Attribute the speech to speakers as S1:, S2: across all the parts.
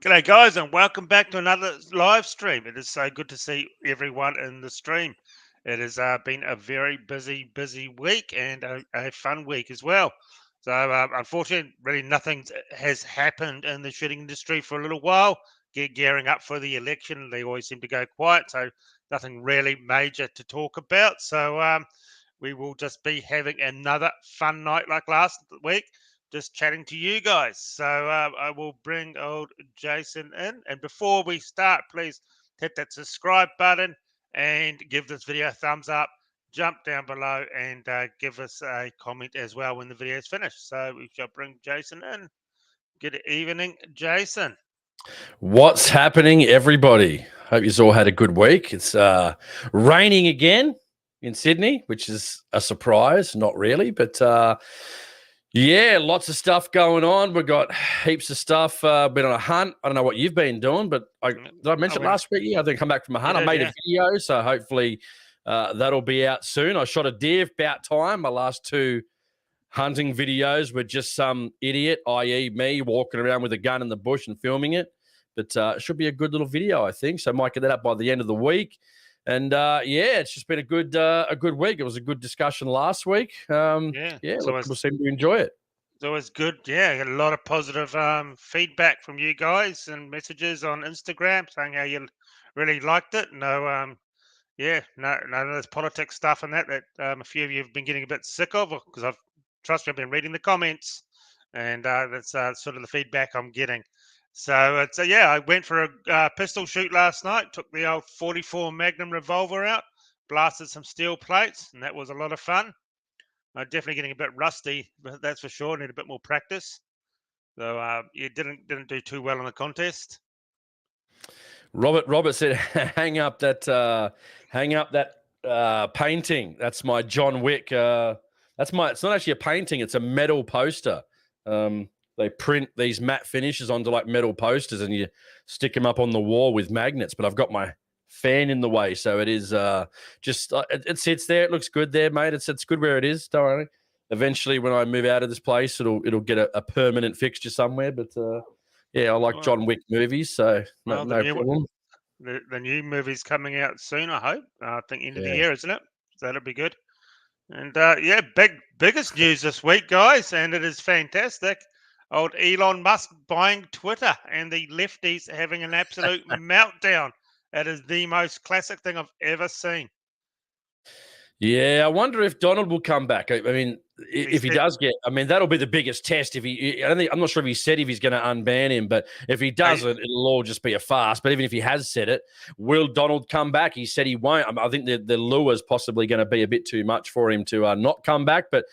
S1: G'day, guys, and welcome back to another live stream. It is so good to see everyone in the stream. It has been a very busy week and a fun week as well. So, unfortunately, really nothing has happened in the shooting industry for a little while. Gearing up for the election, they always seem to go quiet, so nothing really major to talk about. So, we will just be having another fun night like last week, just chatting to you guys. So I will bring old Jason in. And before we start, please hit that subscribe button and give this video a thumbs up. Jump down below and give us a comment as well when the video is finished. So we shall bring Jason in. Good evening, Jason.
S2: What's happening, everybody? Hope you all had a good week. It's raining again in Sydney, which is a surprise. Not really, but yeah, lots of stuff going on. We've got heaps of stuff. Been on a hunt. I don't know what you've been doing, but did I mention last week? Yeah, I didn't come back from a hunt. I made a video, so hopefully that'll be out soon. I shot a deer about time. My last two hunting videos were just some idiot, i.e. me, walking around with a gun in the bush and filming it. But it should be a good little video, I think. So I might get that up by the end of the week. And yeah, it's just been a good week. It was a good discussion last week. People seem to enjoy it.
S1: It's always good. Yeah, I got a lot of positive feedback from you guys and messages on Instagram saying how you really liked it. No of this politics stuff and that a few of you have been getting a bit sick of, because I've been reading the comments, and that's sort of the feedback I'm getting. So I went for a pistol shoot last night. Took the old 44 Magnum revolver out, blasted some steel plates, and that was a lot of fun. I'm definitely getting a bit rusty, but that's for sure. Need a bit more practice. So you didn't do too well in the contest.
S2: Robert said, hang up that painting. That's my John Wick. It's not actually a painting. It's a metal poster. They print these matte finishes onto like metal posters and you stick them up on the wall with magnets. But I've got my fan in the way, so it is it sits there. It looks good there, mate. It's good where it is. Don't worry. Eventually, when I move out of this place, it'll get a permanent fixture somewhere. But I like John Wick movies, so no problem.
S1: The new movie's coming out soon, I hope. I think end of the year, isn't it? So that'll be good. And biggest news this week, guys, and it is fantastic. Old Elon Musk buying Twitter and the lefties having an absolute meltdown. That is the most classic thing I've ever seen.
S2: Yeah, I wonder if Donald will come back. I mean, if he does that'll be the biggest test. I'm not sure if he said if he's going to unban him, but if he doesn't, it'll all just be a farce. But even if he has said it, will Donald come back? He said he won't. I think the lure is possibly going to be a bit too much for him to not come back, but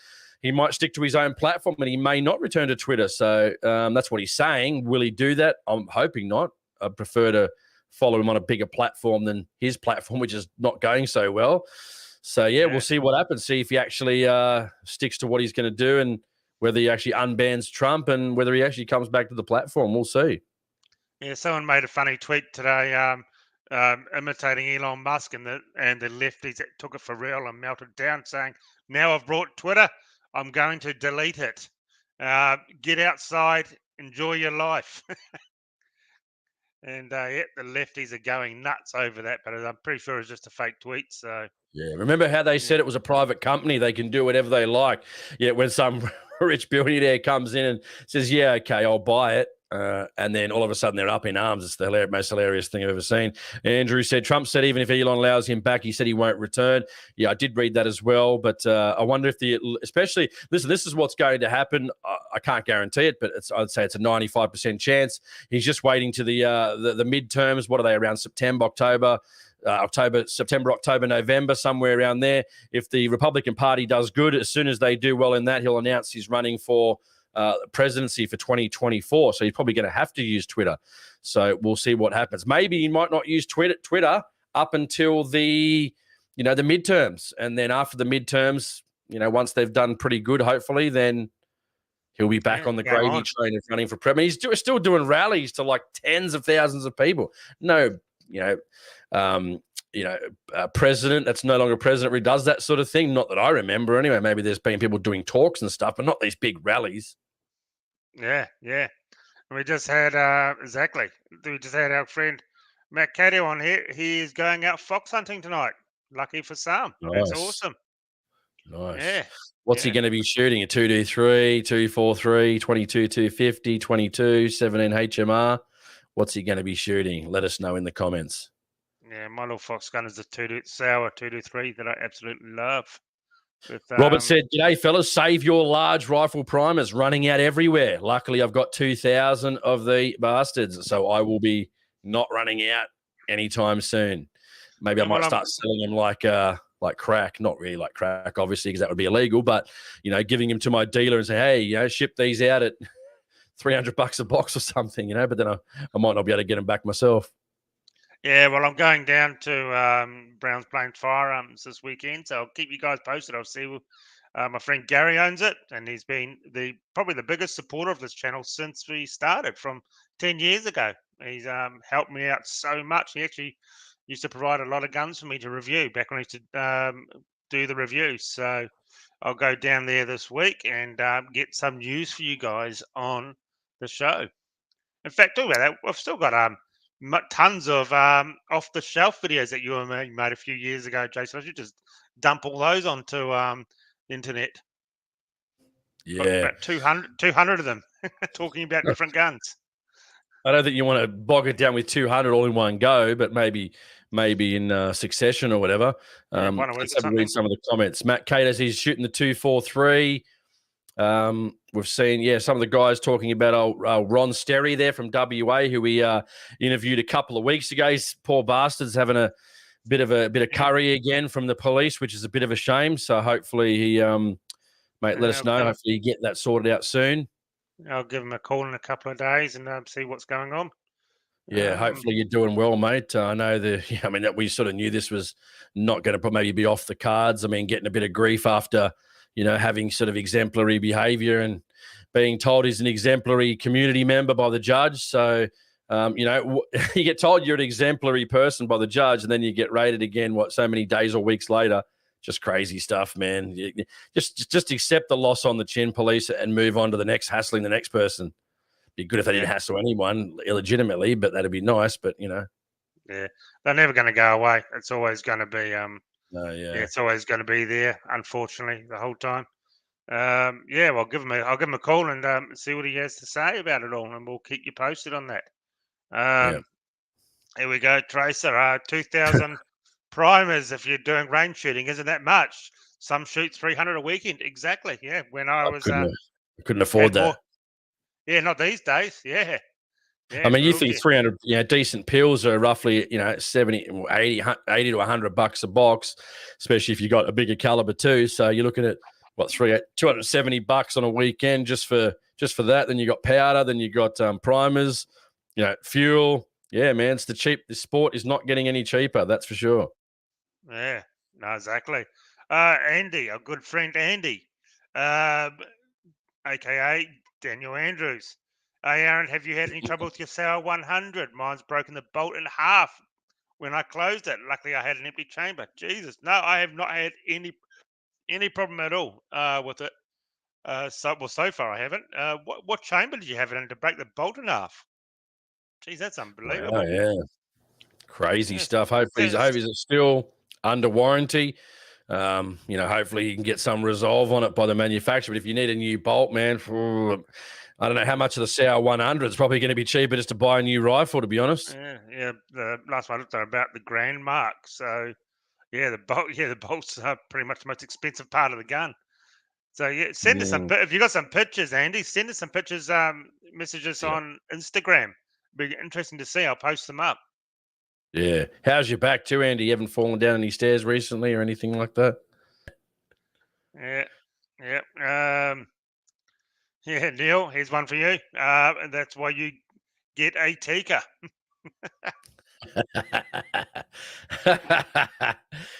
S2: he might stick to his own platform and he may not return to Twitter. So that's what he's saying. Will he do that? I'm hoping not. I prefer to follow him on a bigger platform than his platform, which is not going so well. So, we'll see what happens. See if he actually sticks to what he's going to do and whether he actually unbans Trump and whether he actually comes back to the platform. We'll see.
S1: Yeah, someone made a funny tweet today imitating Elon Musk and the lefties that took it for real and melted down, saying, now I've brought Twitter, I'm going to delete it. Get outside, enjoy your life. And the lefties are going nuts over that, but I'm pretty sure it's just a fake tweet. So
S2: yeah, remember how they said it was a private company? They can do whatever they like. Yeah, when some rich billionaire comes in and says, "Yeah, okay, I'll buy it," and then all of a sudden they're up in arms. It's the most hilarious thing I've ever seen. Andrew said, Trump said even if Elon allows him back, he said he won't return. Yeah, I did read that as well. But I wonder if especially, listen, this is what's going to happen. I can't guarantee it, but I'd say it's a 95% chance. He's just waiting to the midterms. What are they, around September, October, November, somewhere around there. If the Republican Party does good, as soon as they do well in that, he'll announce he's running for presidency for 2024. So he's probably going to have to use Twitter. So we'll see what happens. Maybe he might not use Twitter up until the midterms. And then after the midterms, once they've done pretty good, hopefully, then he'll be back on the gravy train and running for president. He's still doing rallies to like tens of thousands of people. No, president that's no longer president really does that sort of thing. Not that I remember anyway. Maybe there's been people doing talks and stuff, but not these big rallies.
S1: Yeah. We just had exactly. We just had our friend Matt Cadio on here. He is going out fox hunting tonight. Lucky for some. That's
S2: Nice.
S1: awesome.
S2: Nice.
S1: Yeah,
S2: What's he
S1: yeah,
S2: going to be shooting? A 223, 243, 22, 250, 22, 17 HMR? What's he going to be shooting? Let us know in the comments.
S1: yeah. My little fox gun is a sour 223 that I absolutely love. With
S2: Robert said, "G'day, fellas. Save your large rifle primers running out everywhere. Luckily, I've got 2,000 of the bastards, so I will be not running out anytime soon. Maybe I might
S1: well,
S2: start selling them like crack. Not really like crack, obviously, because that would be illegal. But giving them to my dealer and say, hey, ship these out at $300 a box or something, But then I might not be able to get them back myself."
S1: yeah. Well, I'm going down to Browns Plains Firearms this weekend, so I'll keep you guys posted. I'll see. My friend Gary owns it, and he's been probably the biggest supporter of this channel since we started from 10 years ago. He's helped me out so much. He actually used to provide a lot of guns for me to review back when I used to do the reviews. So I'll go down there this week and get some news for you guys on the show. In fact, talk about that. I've still got tons of off the shelf videos that you and me made a few years ago, Jason. I should just dump all those onto the internet. Got
S2: Yeah.
S1: about 200 of them talking about different guns.
S2: I don't think you want to bog it down with 200 all in one go, but maybe in succession or whatever.
S1: Yeah, one a week
S2: Let's
S1: or
S2: have a
S1: something.
S2: read some of the comments. Matt Cater, he's shooting the 243. We've seen, some of the guys talking about Ron Sterry there from WA, who we interviewed a couple of weeks ago. He's poor bastard's having a bit of curry again from the police, which is a bit of a shame. So hopefully he, mate, let us know. Hopefully you get that sorted out soon.
S1: I'll give him a call in a couple of days and see what's going on.
S2: Yeah, hopefully you're doing well, mate. I know that we sort of knew this was not going to maybe be off the cards. I mean, getting a bit of grief after, having sort of exemplary behaviour and being told he's an exemplary community member by the judge. So, you get told you're an exemplary person by the judge, and then you get rated again, so many days or weeks later. Just crazy stuff, man. Just accept the loss on the chin, police, and move on to the next, hassling the next person. Be good if they didn't hassle anyone illegitimately, but that'd be nice. But
S1: yeah, they're never going to go away. It's always going to be it's always going to be there. Unfortunately, the whole time. Well, I'll give him a call and see what he has to say about it all, and we'll keep you posted on that. Here we go, Tracer. 2,000 primers if you're doing range shooting isn't that much. Some shoot 300 a weekend. Exactly. Yeah. When I was
S2: couldn't afford that.
S1: Yeah, not these days. Yeah.
S2: I mean, you think 300, decent pills are roughly, 70, 80 to $100 a box, especially if you got a bigger caliber too. So you're looking at $270 on a weekend just for that. Then you got powder, then you got primers, fuel. Yeah, man, it's the sport is not getting any cheaper. That's for sure.
S1: Yeah, no, exactly. Andy, our good friend Andy, aka Daniel Andrews. Hey, Aaron, have you had any trouble with your Sauer 100? Mine's broken the bolt in half when I closed it. Luckily, I had an empty chamber. Jesus, no, I have not had any problem at all with it. So far I haven't. What chamber did you have it in to break the bolt in half? Jeez, that's unbelievable.
S2: Oh, yeah. Crazy stuff. Hopefully he's still under warranty. Hopefully you can get some resolve on it by the manufacturer. But if you need a new bolt, man, I don't know how much of the Sauer 100 is probably going to be cheaper just to buy a new rifle, to be honest.
S1: Yeah. The last one I looked at about the grand mark. So yeah, the bolts are pretty much the most expensive part of the gun. So yeah, send us some. If you got some pictures, Andy, send us some pictures. Messages on Instagram. Be interesting to see. I'll post them up.
S2: Yeah. How's your back too, Andy? You haven't fallen down any stairs recently or anything like that?
S1: Yeah. Yeah, Neil, here's one for you. And that's why you get a Tika.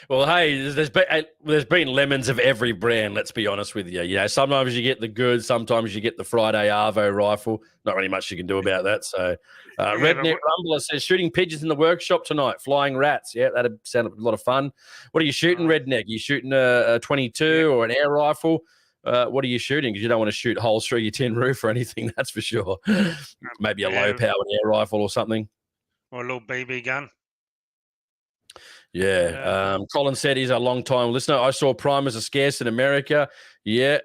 S2: Well, hey, there's been lemons of every brand. Let's be honest with you. Sometimes you get the good, sometimes you get the Friday Arvo rifle. Not really much you can do about that. So, Redneck Rumbler says shooting pigeons in the workshop tonight. Flying rats. Yeah, that'd sound a lot of fun. What are you shooting, Redneck? You shooting a 22 or an air rifle? what are you shooting? Because you don't want to shoot holes through your tin roof or anything, that's for sure. Maybe a low-powered air rifle or something.
S1: Or a little BB gun.
S2: Yeah. Colin said he's a long-time listener. I saw primers are scarce in America. Yeah.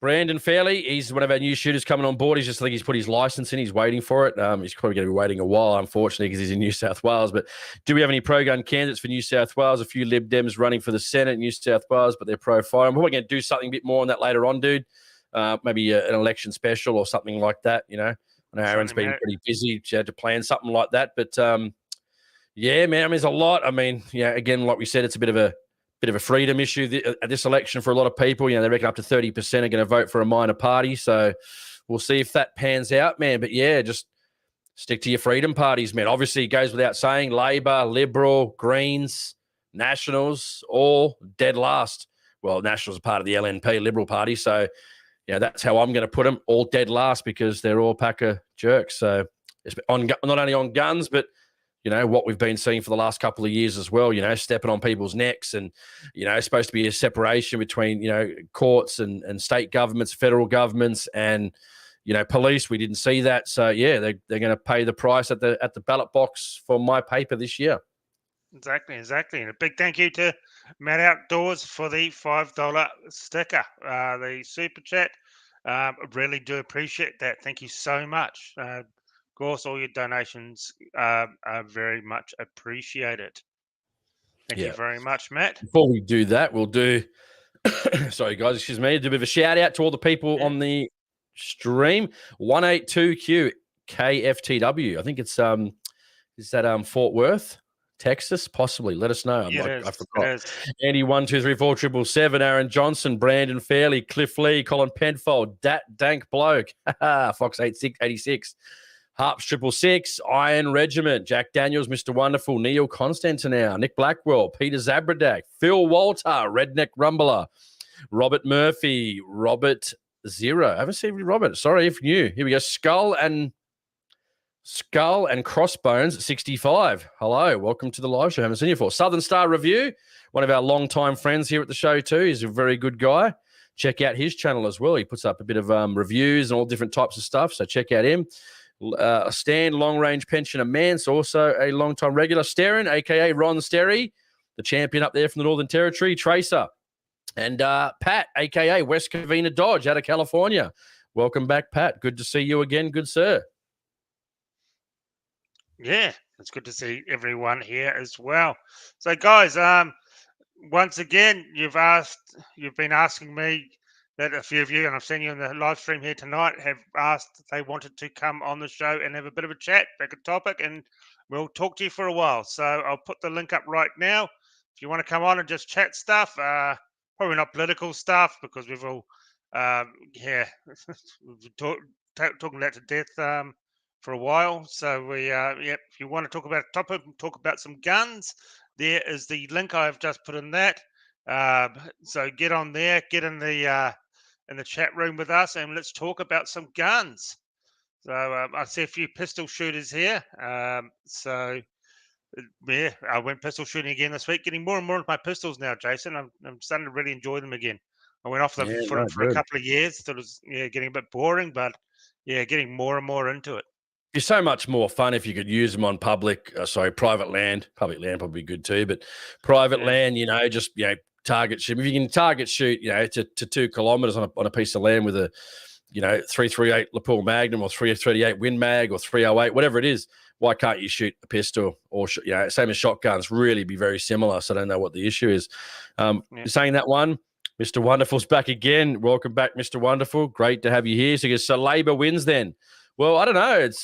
S2: Brandon Fairley, he's one of our new shooters coming on board. I think he's put his license in. He's waiting for it. He's probably going to be waiting a while, unfortunately, because he's in New South Wales. But do we have any pro-gun candidates for New South Wales? A few Lib Dems running for the Senate in New South Wales, but they're pro-firearm. We're going to do something a bit more on that later on, dude. Maybe an election special or something like that, you know. I know Aaron's been pretty busy. She had to plan something like that. But, yeah, man, I mean, there's a lot. I mean, yeah, again, like we said, it's a bit of a freedom issue at this election for a lot of people. You know, they reckon up to 30% are going to vote for a minor party. So we'll see if that pans out, man. But, yeah, just stick to your freedom parties, man. Obviously, it goes without saying, Labor, Liberal, Greens, Nationals, all dead last. Well, Nationals are part of the LNP, Liberal Party. So, yeah, that's how I'm going to put them, all dead last, because they're all a pack of jerks. So it's not only on guns, but you know, what we've been seeing for the last couple of years as well, you know, stepping on people's necks and, you know, it's supposed to be a separation between, you know, courts and state governments, federal governments and, you know, police. We didn't see that. So, yeah, they're going to pay the price at the ballot box for my paper this year.
S1: Exactly. And a big thank you to Matt Outdoors for the $5 sticker, the super chat. I really do appreciate that. Thank you so much. Of course, all your donations are very much appreciated. Thank you very much, Matt.
S2: Before we do that, we'll do, sorry guys, excuse me, do a bit of a shout out to all the people on the stream. 182Q KFTW. I think it's is that Fort Worth, Texas, possibly. Let us know. I forgot. Andy 1234777, Aaron Johnson, Brandon Fairley, Cliff Lee, Colin Penfold, Dat Dank Bloke, Fox 8686. Harps 666, Iron Regiment, Jack Daniels, Mr. Wonderful, Neil Constantinow, Nick Blackwell, Peter Zabradak, Phil Walter, Redneck Rumbler, Robert Murphy, Robert Zero. I haven't seen Robert. Sorry if new. Here we go. Skull and Crossbones 65. Hello, welcome to the live show. I haven't seen you before. Southern Star Review, one of our longtime friends here at the show too. He's a very good guy. Check out his channel as well. He puts up a bit of reviews and all different types of stuff. So check out him. Stan, long-range pensioner Mance, also a long-time regular. Sterren, a.k.a. Ron Sterry, the champion up there from the Northern Territory. Tracer. And Pat, a.k.a. West Covina Dodge out of California. Welcome back, Pat. Good to see you again. Good, sir.
S1: Yeah, it's good to see everyone here as well. So, guys, once again, you've been asking me that a few of you, and I've seen you in the live stream here tonight, have asked if they wanted to come on the show and have a bit of a chat, back a topic, and we'll talk to you for a while. So I'll put the link up right now. If you want to come on and just chat stuff, probably not political stuff, because we've all, we've been talking that to death for a while. So if you want to talk about a topic, talk about some guns, there is the link I've just put in that. So get on there, get in the chat room with us, and let's talk about some guns. So I see a few pistol shooters here. I went pistol shooting again this week, getting more and more of my pistols now, Jason. I'm starting to really enjoy them again. I went off them for a couple of years. Thought it was getting a bit boring, but getting more and more into it.
S2: It's so much more fun if you could use them on private land. Public land probably good too, but private land, just target shoot. If you can target shoot, to 2 kilometers on a piece of land with a, 338 lapel Magnum or 338 Win Mag or 308, whatever it is, why can't you shoot a pistol or, same as shotguns, really be very similar. So I don't know what the issue is. Saying that one, Mr. Wonderful's back again. Welcome back, Mr. Wonderful. Great to have you here. So Labor wins then. Well, I don't know. It's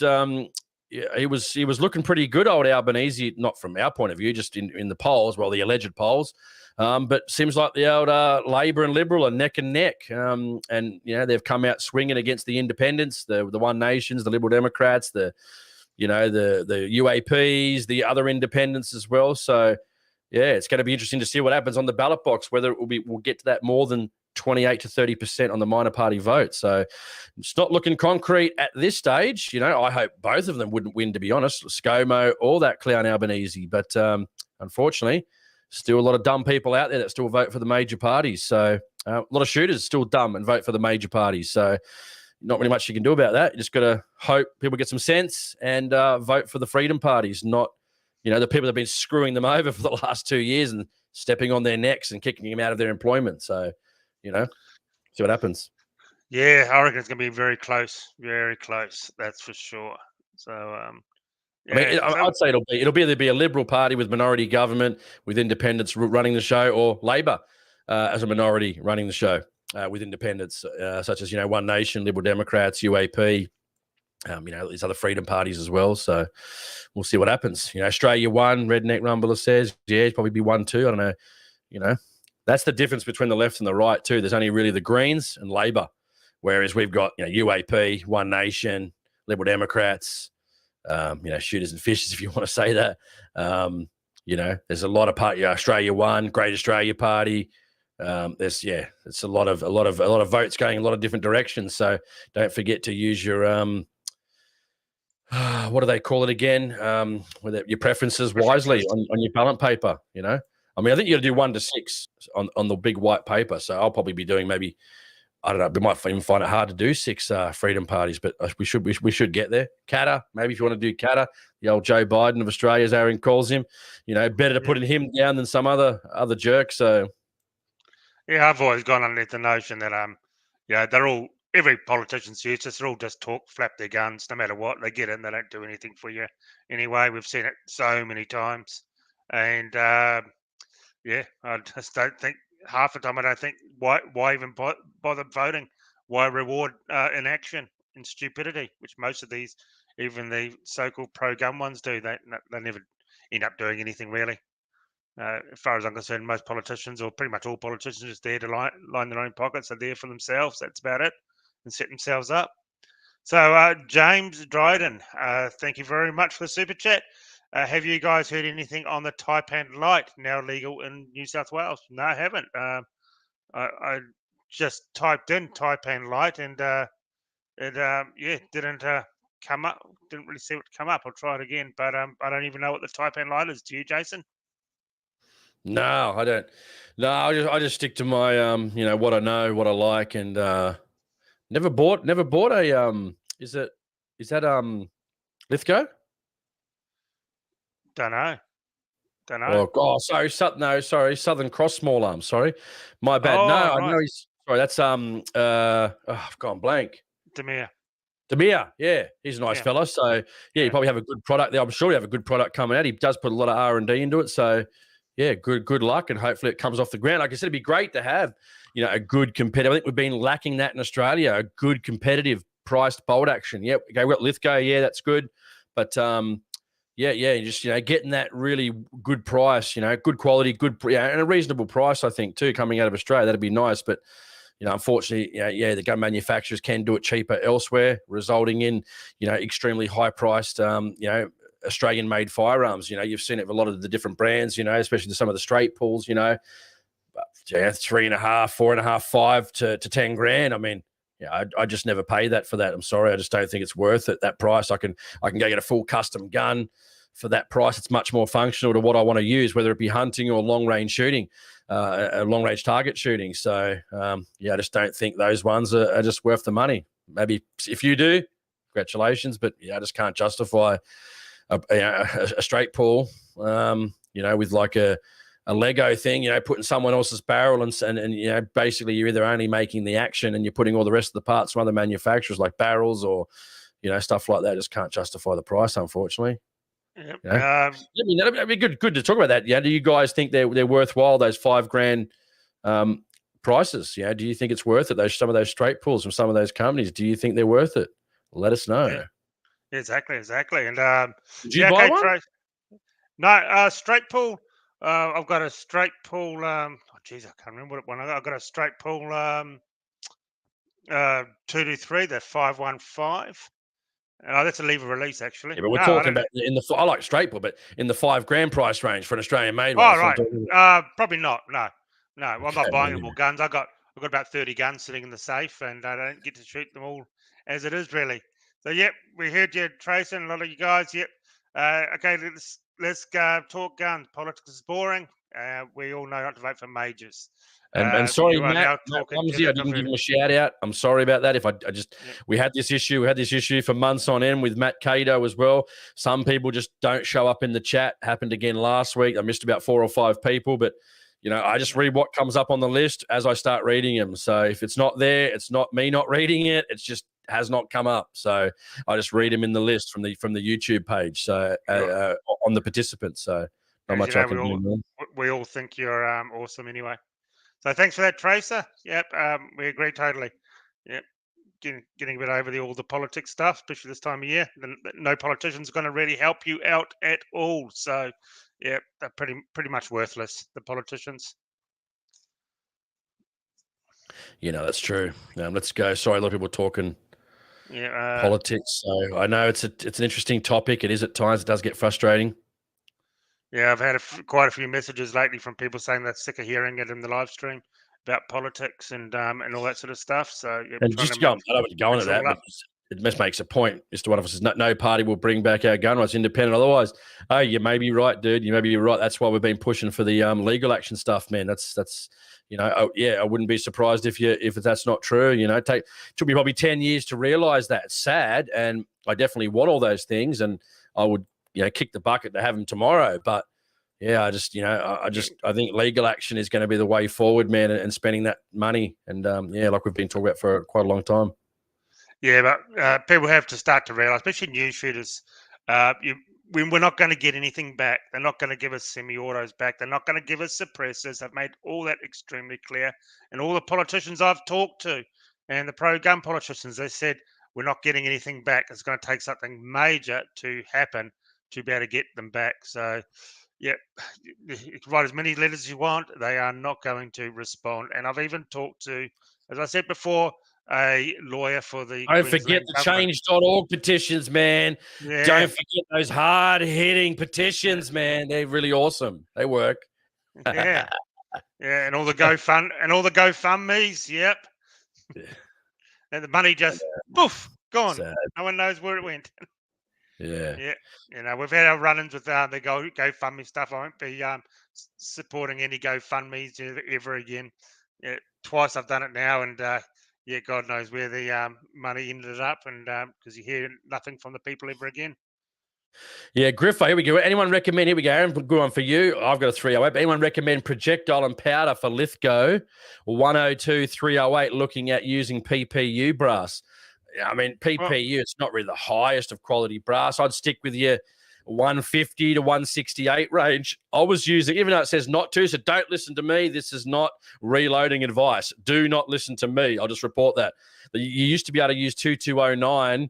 S2: he was looking pretty good, old Albanese, not from our point of view, just in the polls, the alleged polls. But seems like the old Labor and Liberal are neck and neck. And they've come out swinging against the independents, the One Nations, the Liberal Democrats, the UAPs, the other independents as well. So it's going to be interesting to see what happens on the ballot box, whether we'll get to that more than 28 to 30% on the minor party vote. So it's not looking concrete at this stage. I hope both of them wouldn't win, to be honest, ScoMo or that clown Albanese. But unfortunately, still a lot of dumb people out there that still vote for the major parties. So A lot of shooters still dumb and vote for the major parties. So not really much you can do about that. You just got to hope people get some sense and vote for the freedom parties, not, the people that have been screwing them over for the last 2 years and stepping on their necks and kicking them out of their employment. So, see what happens.
S1: Yeah, I reckon it's going to be very close. That's for sure. So,
S2: I'd say it'll either be a Liberal Party with minority government, with independents running the show, or Labor as a minority running the show with independents, such as One Nation, Liberal Democrats, UAP, these other freedom parties as well. So we'll see what happens. Australia 1, Redneck Rumbler says, it'd probably be 1, 2. I don't know. That's the difference between the left and the right too. There's only really the Greens and Labor, whereas we've got UAP, One Nation, Liberal Democrats, shooters and fishers, if you want to say that. There's a lot of party. Australia 1, Great Australia Party. It's a lot of votes going in a lot of different directions. So don't forget to use your what do they call it again? With your preferences wisely on your ballot paper. I think you got to do 1 to 6 on the big white paper. So I'll probably be doing maybe, I don't know, we might even find it hard to do 6 freedom parties, but we should get there. Katter, maybe if you want to do Katter, the old Joe Biden of Australia, as Aaron calls him, better to put him down than some other jerk. So
S1: yeah, I've always gone underneath the notion that they're all, every politician's useless. They're all just talk, flap their guns, no matter what. They get in, they don't do anything for you anyway. We've seen it so many times, and I just don't think, half the time I don't think, why even bother voting? Why reward inaction and stupidity, which most of these, even the so-called pro-gun ones, do. They never end up doing anything really. As far as I'm concerned, most politicians, or pretty much all politicians, are just there to line their own pockets. They're there for themselves. That's about it, and set themselves up. So, James Dryden, thank you very much for the super chat. Have you guys heard anything on the Taipan Light, now legal in New South Wales? No, I haven't. I just typed in Taipan Light, and it didn't come up. Didn't really see what come up. I'll try it again, but I don't even know what the Taipan Light is. Do you, Jason?
S2: No, I don't. No, I just stick to my what I know, what I like, and never bought a is that Lithgow?
S1: Don't know.
S2: Sorry, Southern Cross small arm. Sorry, my bad.
S1: Oh,
S2: No,
S1: right.
S2: I know he's sorry. That's I've gone blank. Demir, yeah, he's a nice fella. So you probably have a good product there. I'm sure you have a good product coming out. He does put a lot of R&D into it. So yeah, good luck, and hopefully it comes off the ground. Like I said, it'd be great to have a good competitive. I think we've been lacking that in Australia. A good competitive priced bolt action. Yep, okay, we've got Lithgow. Yeah, that's good, but just getting that really good price. Good quality, good and a reasonable price. I think too coming out of Australia, that'd be nice, but. Unfortunately, the gun manufacturers can do it cheaper elsewhere, resulting in, extremely high-priced, Australian-made firearms. You've seen it with a lot of the different brands, especially some of the straight pulls, 3.5, 4.5, 5 to 10 grand. I mean, I just never pay that for that. I'm sorry, I just don't think it's worth it. That price, I can go get a full custom gun for that price. It's much more functional to what I want to use, whether it be hunting or long-range shooting. Long-range target shooting. So, I just don't think those ones are just worth the money. Maybe if you do, congratulations, but I just can't justify a straight pull, with like a Lego thing, putting someone else's barrel and basically you're either only making the action and you're putting all the rest of the parts from other manufacturers like barrels or, stuff like that. Just can't justify the price, unfortunately.
S1: Yep.
S2: That'd be good to talk about that. Do you guys think they're worthwhile, those $5,000 prices? Do you think it's worth it? Some of those straight pulls from some of those companies. Do you think they're worth it? Let us know.
S1: Yeah. Exactly. And
S2: did you buy one?
S1: No, straight pull. I've got a straight pull. I can't remember what one I got. I've got a straight pull. 223. That 515. That's a lever release, actually.
S2: Yeah, but we're talking about I like straight pull, but in the $5,000 price range for an Australian made one.
S1: Oh, right. Probably not. No. I'm not buying any more guns. I've got about 30 guns sitting in the safe, and I don't get to shoot them all as it is, really. So, yep, we heard you, Tracy, and a lot of you guys. Yep. Okay, let's go talk guns. Politics is boring. We all know not to vote for majors.
S2: And sorry,
S1: You are
S2: Matt
S1: now talking to
S2: Mumsy,
S1: the
S2: I didn't give
S1: diverted.
S2: him a shout out. I'm sorry about that. If I just,
S1: Yeah.
S2: we had this issue for months on end with Matt Cato as well. Some people just don't show up in the chat. Happened again last week. I missed about 4 or 5 people, but I just read what comes up on the list as I start reading them. So if it's not there, it's not me not reading it. It's just has not come up. So I just read them in the list from the YouTube page. So on the participants. So not much I can do.
S1: We all think you're awesome anyway. So thanks for that, Tracer. Yep, we agree totally. Yep, getting a bit over all the politics stuff, especially this time of year. No politician's going to really help you out at all. So, yeah, they're pretty much worthless, the politicians.
S2: That's true. Let's go. Sorry, a lot of people talking politics. So I know it's an interesting topic. It is at times. It does get frustrating.
S1: Yeah, I've had quite a few messages lately from people saying they're sick of hearing it in the live stream about politics and all that sort of stuff. So, yeah,
S2: and just to go, I don't want to go into that, but it just makes a point. Mr. One of us says no party will bring back our gun rights independent. Otherwise, oh, you may be right, dude. You may be right. That's why we've been pushing for the legal action stuff, man. That's I wouldn't be surprised if that's not true. It took me probably 10 years to realize that. It's sad, and I definitely want all those things, and I would kick the bucket to have them tomorrow. But yeah, I think legal action is going to be the way forward, man, and spending that money, and like we've been talking about for quite a long time.
S1: Yeah, but people have to start to realize, especially news shooters, we're not going to get anything back. They're not going to give us semi-autos back. They're not going to give us suppressors. They've made all that extremely clear. And all the politicians I've talked to and the pro-gun politicians, they said, we're not getting anything back. It's going to take something major to happen to be able to get them back. So, yeah, you can write as many letters as you want. They are not going to respond. And I've even talked to, as I said before, a lawyer for the
S2: Don't forget the change.org petitions, man. Yeah. Don't forget those hard-hitting petitions, man. They're really awesome. They work.
S1: Yeah. Yeah, and all the GoFundMes, yep. Yeah. And the money just poof, gone. Sad. No one knows where it went.
S2: Yeah.
S1: Yeah. We've had our run-ins with the GoFundMe stuff. I won't be supporting any GoFundMes ever again. Yeah, twice I've done it now, and God knows where the money ended up, and because you hear nothing from the people ever again.
S2: Yeah, Griffo, here we go. Anyone recommend, here we go, Aaron, good one for you. I've got a 308, but anyone recommend projectile and powder for Lithgow 102 308 looking at using PPU brass? I mean, PPU, it's not really the highest of quality brass. I'd stick with your 150 to 168 range. I was using, even though it says not to, so don't listen to me. This is not reloading advice. Do not listen to me. I'll just report that. You used to be able to use 2209.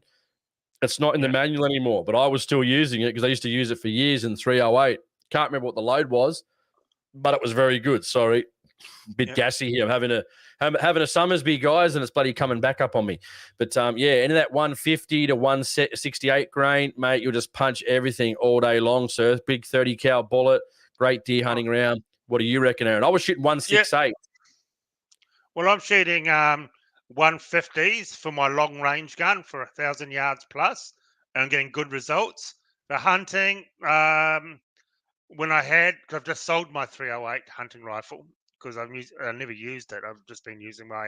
S2: It's not in the manual anymore, but I was still using it because I used to use it for years in 308. Can't remember what the load was, but it was very good. Sorry, a bit gassy here. I'm having a Summersby, guys, and it's bloody coming back up on me. But into that 150 to 168 grain, mate, you'll just punch everything all day long, sir. Big 30 cal bullet, great deer hunting round. What do you reckon, Aaron? I was shooting 168.
S1: Well, I'm shooting 150s for my long range gun for 1,000 yards plus, and I'm getting good results. The hunting, when I've just sold my 308 hunting rifle because I never used it. I've just been using my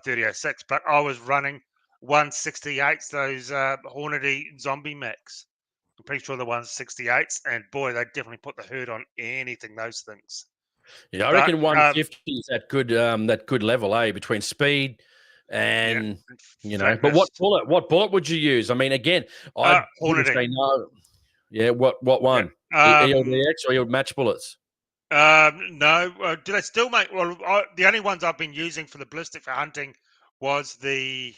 S1: 3006, but I was running 168s, those Hornady Zombie Max. I'm pretty sure the 168s, and boy, they definitely put the hurt on anything. Those things.
S2: Yeah, I reckon 150 is that good level, between speed and But what bullet would you use? I mean, again, I would say no. Yeah, what one? ELDX or your match bullets?
S1: No. Do they still make? Well, the only ones I've been using for the ballistic for hunting was the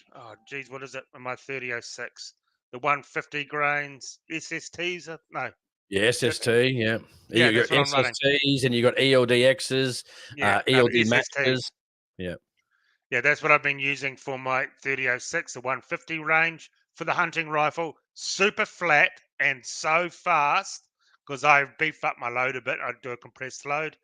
S1: what is it? My 3006, the 150 grains SSTs. No.
S2: Yeah, SST, yeah. You got SSTs and you got ELDXs, ELD matches. Yeah.
S1: Yeah, that's what I've been using for my 3006, the 150 range for the hunting rifle. Super flat and so fast because I beef up my load a bit. I do a compressed load.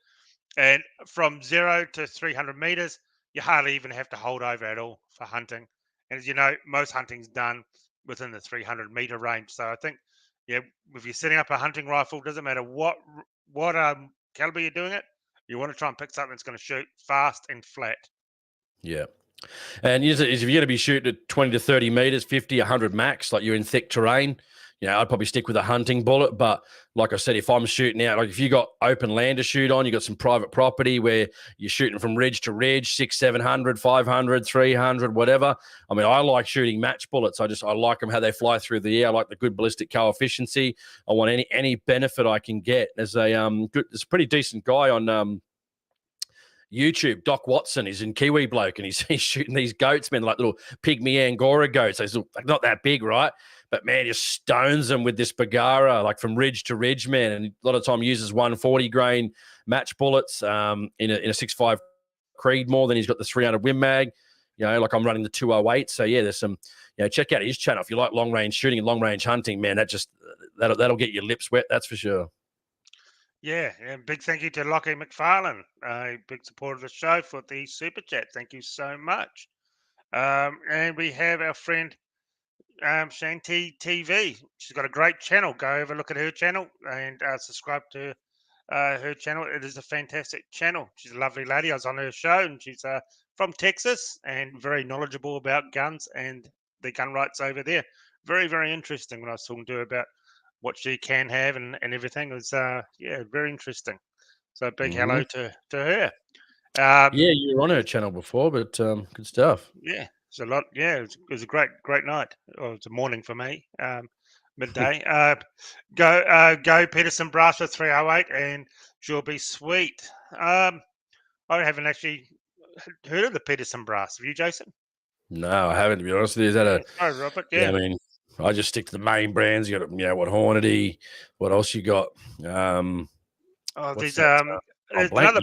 S1: And from 0 to 300 meters, you hardly even have to hold over at all for hunting. And as you know, most hunting's done within the 300 meter range. So I think, if you're setting up a hunting rifle, doesn't matter what caliber you're doing it, You want to try and pick something that's going to shoot fast and flat.
S2: Yeah. And if you're going to be shooting at 20 to 30 meters, 50, 100 max, like you're in thick terrain, I'd probably stick with a hunting bullet. But like I said, if I'm shooting out, like if you got open land to shoot on, you got some private property where you're shooting from ridge to ridge, 600, 700, 500, 300, whatever. I mean, I like shooting match bullets. I like them how they fly through the air. I like the good ballistic coefficiency. I want any benefit I can get. There's a pretty decent guy on YouTube, Doc Watson, is in Kiwi bloke, and he's shooting these goats, man, like little pygmy Angora goats. They're not that big, right? But man, just stones them with this Bagara, like from ridge to ridge, man. And a lot of time uses 140 grain match bullets in a 6.5 Creedmoor. Then he's got the 300 Win Mag. Like I'm running the 208. So yeah, there's some. Check out his channel if you like long range shooting and long range hunting, man. That'll get your lips wet. That's for sure.
S1: Yeah, and big thank you to Lockie McFarlane, a big supporter of the show, for the super chat. Thank you so much. And we have our friend Shanti TV. She's got a great channel. Go over, look at her channel, and subscribe to her channel. It is a fantastic channel. She's a lovely lady. I was on her show, and she's from Texas and very knowledgeable about guns and the gun rights over there. Very, very interesting when I was talking to her about what she can have and everything. It was very interesting. So big hello to her.
S2: Yeah, you were on her channel before, but good stuff.
S1: Yeah, it's a lot. Yeah, it was a great night. Oh, it's a morning for me. Midday. Go Peterson Brass for 308, and she'll be sweet. I haven't actually heard of the Peterson Brass. Have you, Jason?
S2: No, I haven't, to be honest with you. Is that
S1: Sorry, Robert. Yeah.
S2: I mean, I just stick to the main brands. You got, what Hornady? What else you got?
S1: There's another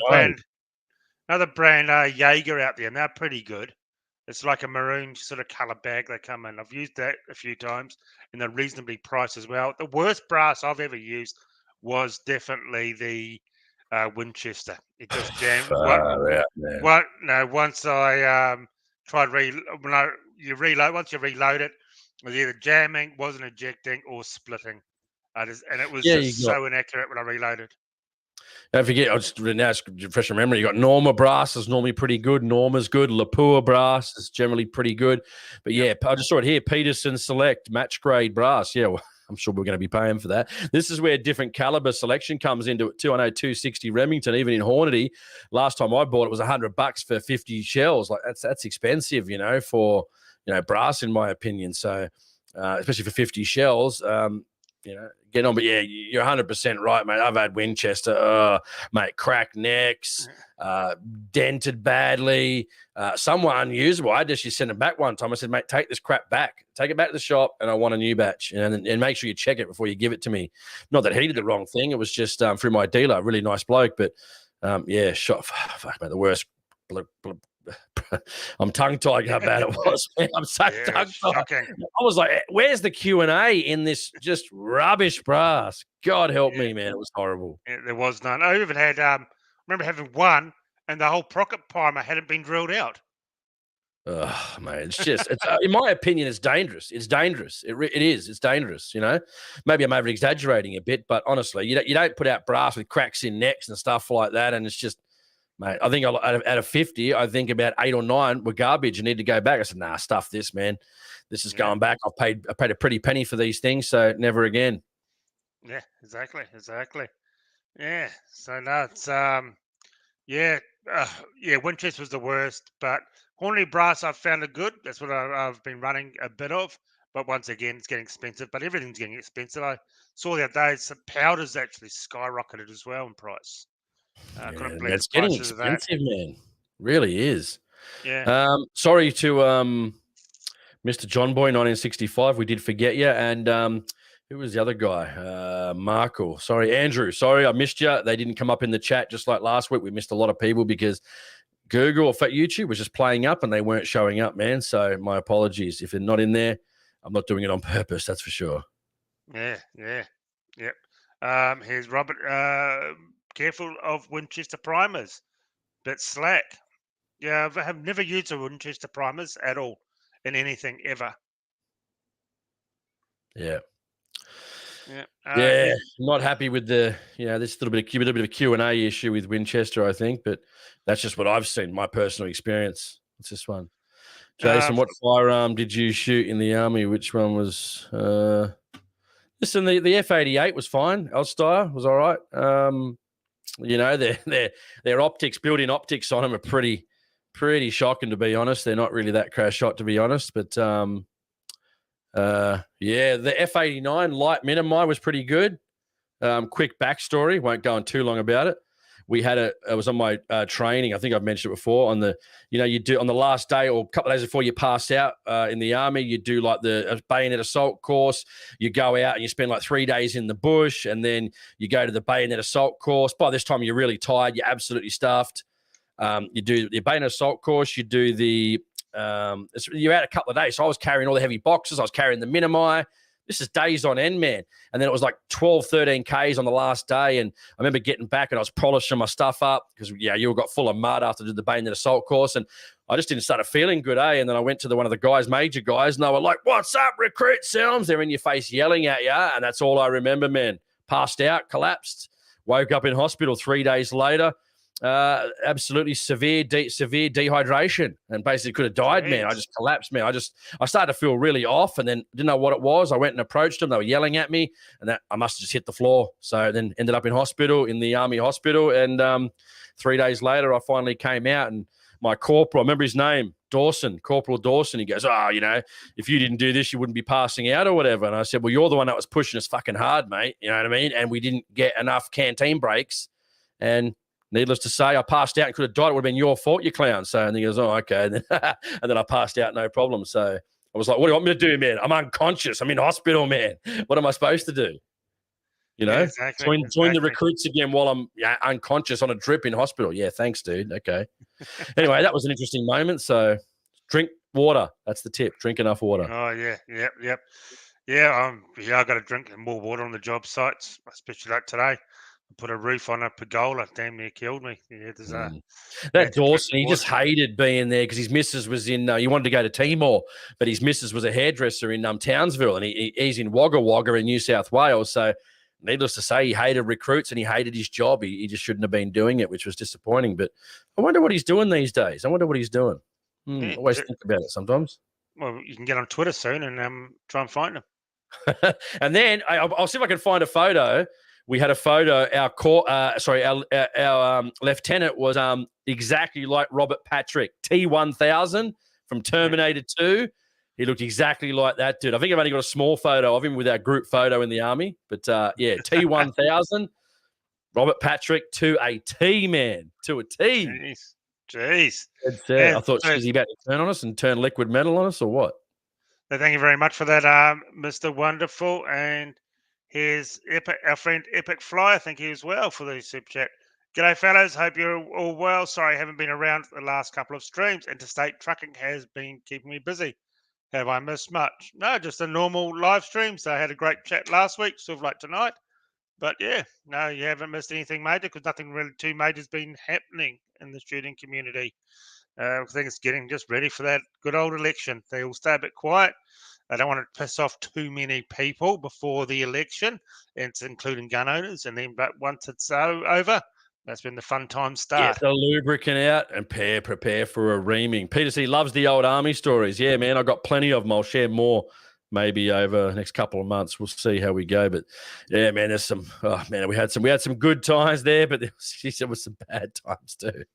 S1: brand, Jaeger out there, and they're pretty good. It's like a maroon sort of color bag they come in. I've used that a few times, and they're reasonably priced as well. The worst brass I've ever used was definitely the Winchester. It just jammed. Once I tried once you reload it, it was either jamming, wasn't ejecting, or splitting. And it was just so inaccurate when I reloaded.
S2: Don't forget, I just refresh your memory. You got Norma brass is normally pretty good. Norma's good. Lapua brass is generally pretty good. But yeah, I just saw it here. Peterson Select match grade brass. Yeah, well, I'm sure we're going to be paying for that. This is where different caliber selection comes into it too. I know 260 Remington, even in Hornady. Last time I bought it was $100 for 50 shells. Like that's expensive, for brass in my opinion. So especially for 50 shells. Get on. But yeah, you're 100% right, mate. I've had Winchester, mate, cracked necks, dented badly, somewhat unusable. I just sent it back one time. I said, mate, take this crap back. Take it back to the shop, and I want a new batch. And make sure you check it before you give it to me. Not that he did the wrong thing. It was just through my dealer, really nice bloke. But fuck, mate, the worst. I'm tongue-tied how bad it was. Man. I'm so tongue-tied. I was like, where's the Q&A in this just rubbish brass? God help me, man. It was horrible.
S1: Yeah, there was none. I even had, remember having one, and the whole pocket primer hadn't been drilled out.
S2: Oh, man, it's in my opinion, it's dangerous. It's dangerous. It is. It's dangerous, Maybe I'm over-exaggerating a bit, but honestly, you don't put out brass with cracks in necks and stuff like that, and it's just... Mate, I think out of 50, I think about 8 or 9 were garbage and need to go back. I said, nah, stuff this, man. This is going back. I paid a pretty penny for these things, so never again.
S1: Yeah, exactly. Yeah, so no, it's Winchester was the worst, but Hornady brass I've found it good. That's what I've been running a bit of. But once again, it's getting expensive. But everything's getting expensive. I saw the other day some powders actually skyrocketed as well in price.
S2: It's getting expensive, man. Really is.
S1: Yeah.
S2: Sorry to Mr. John Boy 1965. We did forget you. And who was the other guy? Marco. Sorry, Andrew. Sorry, I missed you. They didn't come up in the chat just like last week. We missed a lot of people because Google or YouTube was just playing up and they weren't showing up, man. So my apologies. If they're not in there, I'm not doing it on purpose. That's for sure.
S1: Yeah. Yep. Here's Robert. Careful of Winchester primers. Bit slack. Yeah, I have never used a Winchester primers at all in anything ever.
S2: Yeah.
S1: Yeah.
S2: Yeah, not happy with this little bit of a Q&A issue with Winchester, I think, but that's just what I've seen, my personal experience. It's this one. Jason, what firearm did you shoot in the army? Which one was? Listen, the F88 was fine. Elstire was all right. Their optics, built-in optics on them are pretty shocking, to be honest. They're not really that crash shot, to be honest. But the F89 light minimi was pretty good. Quick backstory, won't go on too long about it. It was on my training. I think I've mentioned it before. You do on the last day or a couple of days before you pass out in the army, you do like the bayonet assault course. You go out and you spend like 3 days in the bush, and then you go to the bayonet assault course. By this time, you're really tired. You're absolutely stuffed. You do the bayonet assault course. You do you're out a couple of days. So I was carrying all the heavy boxes. I was carrying the minimi. This is days on end, man. And then it was like 12, 13 Ks on the last day. And I remember getting back and I was polishing my stuff up because, you got full of mud after the bayonet assault course. And I just didn't start feeling good, eh? And then I went to one of the guys, major guys, and they were like, "What's up, recruit Selms?" They're in your face yelling at you. And that's all I remember, man. Passed out, collapsed, woke up in hospital 3 days later. Absolutely severe dehydration, and basically could have died, man. I just collapsed, man. I started to feel really off, and then didn't know what it was. I went and approached them. They were yelling at me, and that I must have just hit the floor. So then ended up in the army hospital, and 3 days later, I finally came out, and my corporal, I remember his name, Corporal Dawson. He goes, if you didn't do this, you wouldn't be passing out or whatever. And I said, well, you're the one that was pushing us fucking hard, mate. You know what I mean? And we didn't get enough canteen breaks, and needless to say, I passed out and could have died. It would have been your fault, you clown. So, and he goes, oh, okay. And then I passed out, no problem. So I was like, what do you want me to do, man? I'm unconscious. I'm in hospital, man. What am I supposed to do? Exactly. Join the recruits again while I'm unconscious on a drip in hospital. Yeah, thanks, dude. Okay. Anyway, that was an interesting moment. So drink water. That's the tip. Drink enough water.
S1: Oh, yeah. Yep. Yeah, I got to drink more water on the job sites, especially like today. Put a roof on a pergola, damn near killed me. Yeah,
S2: that Dawson, he just hated being there because his missus was in. He wanted to go to Timor, but his missus was a hairdresser in Townsville, and he's in Wagga Wagga in New South Wales. So, needless to say, he hated recruits and he hated his job. He just shouldn't have been doing it, which was disappointing. But I wonder what he's doing these days. I always think about it sometimes.
S1: Well, you can get on Twitter soon and try and find him.
S2: And then I'll see if I can find a photo. We had a photo. Our lieutenant was exactly like Robert Patrick, T-1000 from Terminator 2. He looked exactly like that dude. I think I've only got a small photo of him with our group photo in the army. But, T-1000, Robert Patrick to a T, man. To a T.
S1: Jeez.
S2: I thought, is he about to turn on us and turn liquid metal on us or what?
S1: So thank you very much for that, Mr. Wonderful. And here's our friend Epic Flyer. Thank you as well for the super chat. G'day, fellas. Hope you're all well. Sorry I haven't been around for the last couple of streams. Interstate trucking has been keeping me busy. Have I missed much? No, just a normal live stream. So I had a great chat last week, sort of like tonight. But yeah, no, you haven't missed anything major because nothing really too major has been happening in the shooting community. I think it's getting just ready for that good old election. They all stay a bit quiet. I don't want to piss off too many people before the election, it's including gun owners. And then, but once it's over, that's when the fun times start.
S2: Get the lubricant out and prepare for a reaming. Peter C loves the old army stories. Yeah, man, I've got plenty of them. I'll share more maybe over the next couple of months. We'll see how we go. But yeah, man, there's some. Oh man, we had some good times there, but there was some bad times too.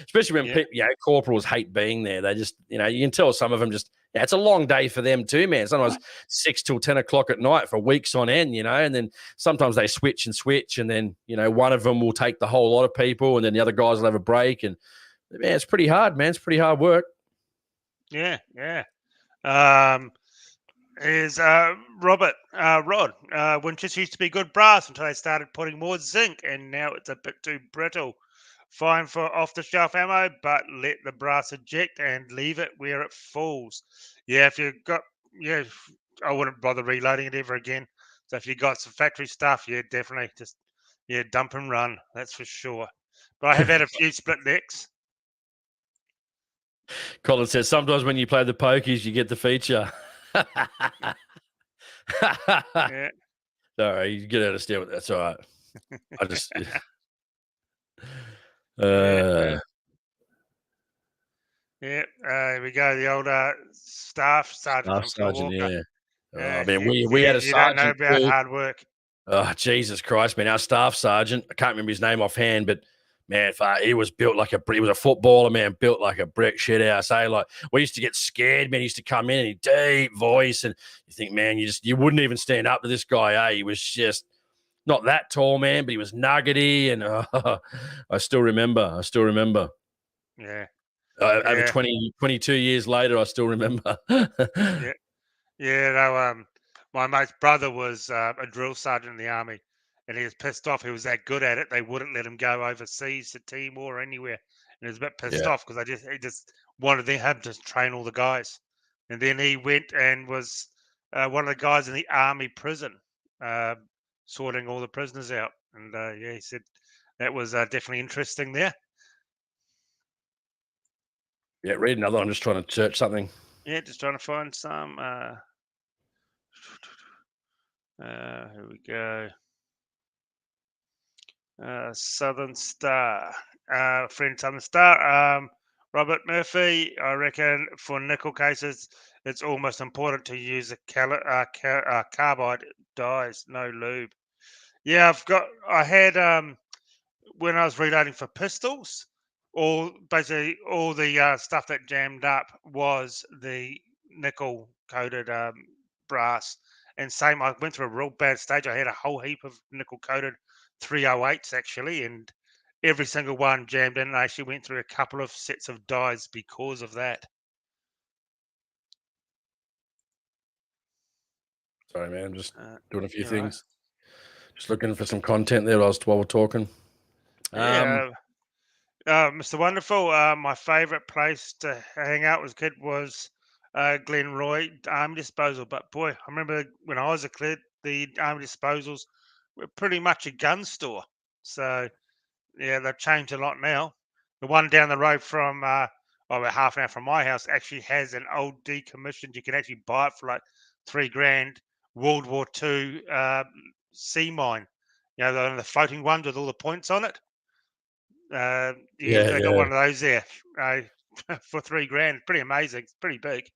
S2: Especially when people, corporals hate being there. They just, you can tell some of them just. Yeah, it's a long day for them too, man. Sometimes 6 till 10 o'clock at night for weeks on end, and then sometimes they switch, and then, one of them will take the whole lot of people and then the other guys will have a break. And, man, it's pretty hard, man. It's pretty hard work.
S1: Yeah. Is Rod. Winchester used to be good brass until they started putting more zinc, and now it's a bit too brittle. Fine for off-the-shelf ammo, but let the brass eject and leave it where it falls. Yeah, I wouldn't bother reloading it ever again. So if you got some factory stuff, definitely just dump and run. That's for sure. But I have had a few split necks.
S2: Colin says sometimes when you play the pokies, you get the feature.
S1: Yeah.
S2: Sorry, you get understand what that's all right. I just
S1: Yeah, yeah. Here we go. The old staff sergeant
S2: staff
S1: from Phil
S2: sergeant,
S1: Walker.
S2: yeah. I mean,
S1: You,
S2: we had
S1: you
S2: a
S1: you don't know
S2: sergeant
S1: about
S2: too.
S1: hard work.
S2: Oh, Jesus Christ, man. Our staff sergeant, I can't remember his name offhand, but man, he was built like he was a footballer, man, built like a brick shit house. Like we used to get scared, man. He used to come in and deep voice, and you think, man, you wouldn't even stand up to this guy, eh? He was just not that tall, man, but he was nuggety, and I still remember.
S1: Yeah,
S2: Over
S1: yeah,
S2: 22 years later, I still remember.
S1: yeah. Yeah, no, my mate's brother was a drill sergeant in the army, and he was pissed off. He was that good at it, they wouldn't let him go overseas to Timor or anywhere, and he was a bit pissed
S2: Yeah.
S1: off because he just wanted him to train all the guys, and then he went and was one of the guys in the army prison, uh, sorting all the prisoners out, and yeah, he said that was definitely interesting there.
S2: Yeah, read another one. I'm just trying to search something.
S1: Yeah, just trying to find some. Here we go. Southern Star, friend Southern Star. Robert Murphy, I reckon for nickel cases, it's almost important to use a carbide dyes, no lube. Yeah, I had, when I was reloading for pistols, basically all the stuff that jammed up was the nickel coated brass. And same, I went through a real bad stage. I had a whole heap of nickel coated 308s actually, and every single one jammed in. I actually went through a couple of sets of dies because of that.
S2: Sorry, man. I'm just doing a few
S1: You know,
S2: things. Just looking for some content there while we're talking.
S1: yeah. Mr. Wonderful, my favourite place to hang out as a kid was Glenroy Army Disposal. But boy, I remember when I was a kid, the Army Disposals were pretty much a gun store. So yeah, they've changed a lot now. The one down the road from, about half an hour from my house, actually has an old decommissioned. You can actually buy it for like $3,000 World War II sea mine. You know, the floating ones with all the points on it. Yeah,
S2: Yeah,
S1: they got
S2: yeah.
S1: one of those there for $3,000. Pretty amazing. It's pretty big.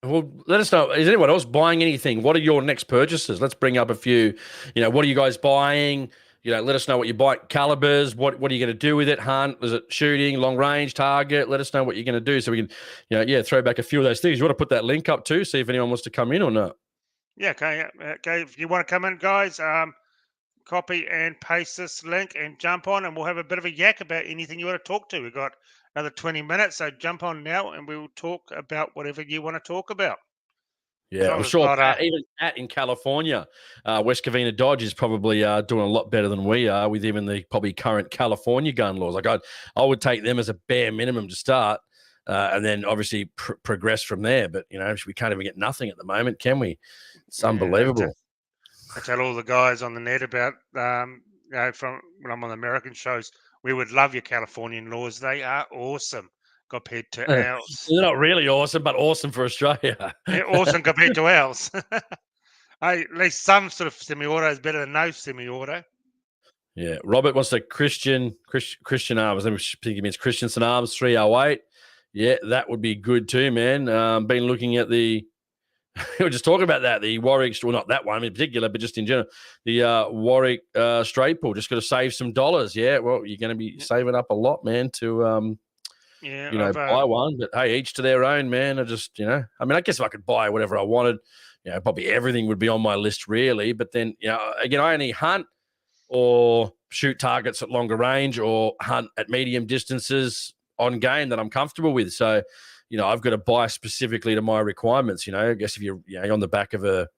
S2: Well, let us know. Is anyone else buying anything? What are your next purchases? Let's bring up a few. What are you guys buying? Let us know what you buy. Calibers. What are you going to do with it? Hunt? Is it shooting? Long range? Target? Let us know what you're going to do so we can, throw back a few of those things. You want to put that link up too? See if anyone wants to come in or not.
S1: Yeah, okay. Okay. If you want to come in, guys, copy and paste this link and jump on, and we'll have a bit of a yak about anything you want to talk to. We've got another 20 minutes, so jump on now, and we will talk about whatever you want to talk about. As
S2: Yeah,
S1: long
S2: I'm
S1: as it's
S2: sure
S1: not
S2: Even Pat in California, West Covina Dodge is probably doing a lot better than we are with even the probably current California gun laws. Like I would take them as a bare minimum to start, and then obviously progress from there. But we can't even get nothing at the moment, can we? It's
S1: yeah.
S2: unbelievable.
S1: I tell all the guys on the net about, from when I'm on American shows, we would love your Californian laws. They are awesome compared to
S2: They're
S1: ours.
S2: not really awesome, but awesome for Australia.
S1: Yeah, awesome compared to ours. Hey, at least some sort of semi-auto is better than no semi-auto.
S2: Yeah, Robert wants a Christian Arms. I think he means Christensen Arms 308. Yeah, that would be good too, man. Been looking at the. We were just talking about that. The Warwick, well, not that one in particular, but just in general, the Warwick straight pull. Just got to save some dollars. Yeah, well, you're going to be saving up a lot, man, to
S1: Yeah,
S2: buy one. But hey, each to their own, man. I guess if I could buy whatever I wanted, probably everything would be on my list, really. But then, again, I only hunt or shoot targets at longer range or hunt at medium distances on game that I'm comfortable with. So, I've got to buy specifically to my requirements. I guess if you're on the back of a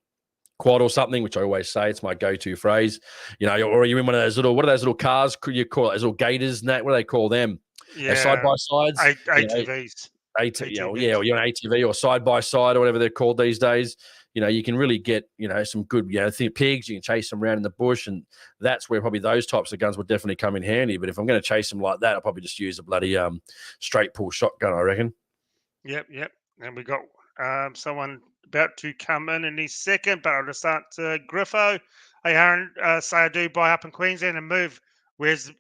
S2: quad or something, which I always say, it's my go-to phrase, or you're in one of those what are those little cars you call it, those little gators and that, what do they call them? Side by sides,
S1: ATVs.
S2: or you're an ATV or side by side or whatever they're called these days. You can really get, some good, pigs. You can chase them around in the bush, and that's where probably those types of guns would definitely come in handy. But if I'm going to chase them like that, I'll probably just use a bloody straight pull shotgun, I reckon.
S1: Yep. And we got someone about to come in his second, but I'll just start Griffo. Hey, Aaron, say I do buy up in Queensland and move. Where's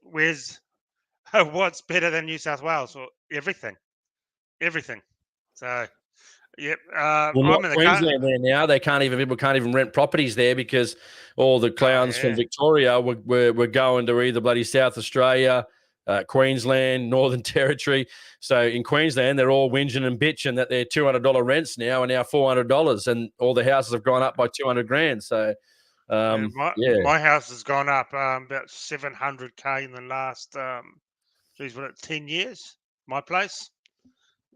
S1: what's better than New South Wales? Or everything. So, yep.
S2: Well,
S1: I'm
S2: not
S1: in the car.
S2: Queensland there now. People can't even rent properties there because all the clowns from Victoria were going to either bloody South Australia, Queensland, Northern Territory. So in Queensland, they're all whinging and bitching that their $200 rents now are now $400, and all the houses have gone up by $200,000. So,
S1: my house has gone up about $700K in the last 10 years. My place.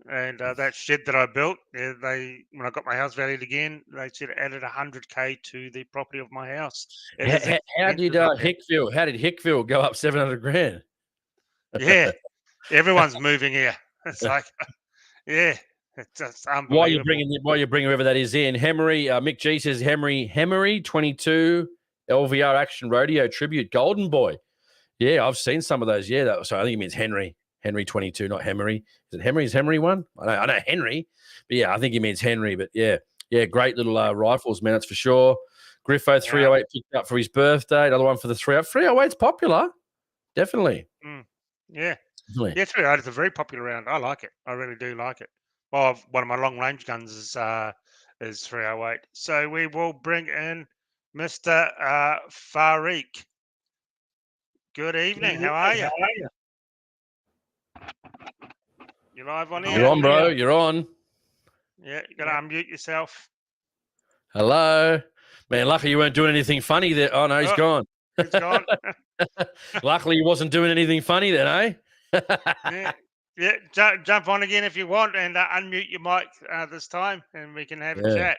S1: And that shed that I built, when I got my house valued again, they said it added $100K to the property of my house.
S2: How did Hickville go up $700,000?
S1: Yeah, everyone's moving here. It's like, yeah, it's just unbelievable.
S2: While you're bringing whoever that is in, Hemery, Mick G says Hemery 22 LVR Action Rodeo Tribute Golden Boy. Yeah, I've seen some of those. Yeah, so I think it means Henry 22, not Hemery. Is it Hemery? Is Hemery one? I know Henry, but yeah, I think he means Henry. But yeah, great little rifles, man, that's for sure. Griffo 308 picked up for his birthday. Another one for the 308. 308's popular, definitely.
S1: Yeah. Definitely. Yeah, 308 is a very popular round. I like it. I really do like it. Well, one of my long range guns is 308. So we will bring in Mr. Farik. Good evening. How are you? You're live on here.
S2: You're on, bro. You're on.
S1: Yeah, you got to unmute yourself.
S2: Hello. Man, lucky you weren't doing anything funny there. Oh, no, he's gone.
S1: He's gone.
S2: Luckily, he wasn't doing anything funny then,
S1: eh? Jump on again if you want and unmute your mic this time and we can have a chat.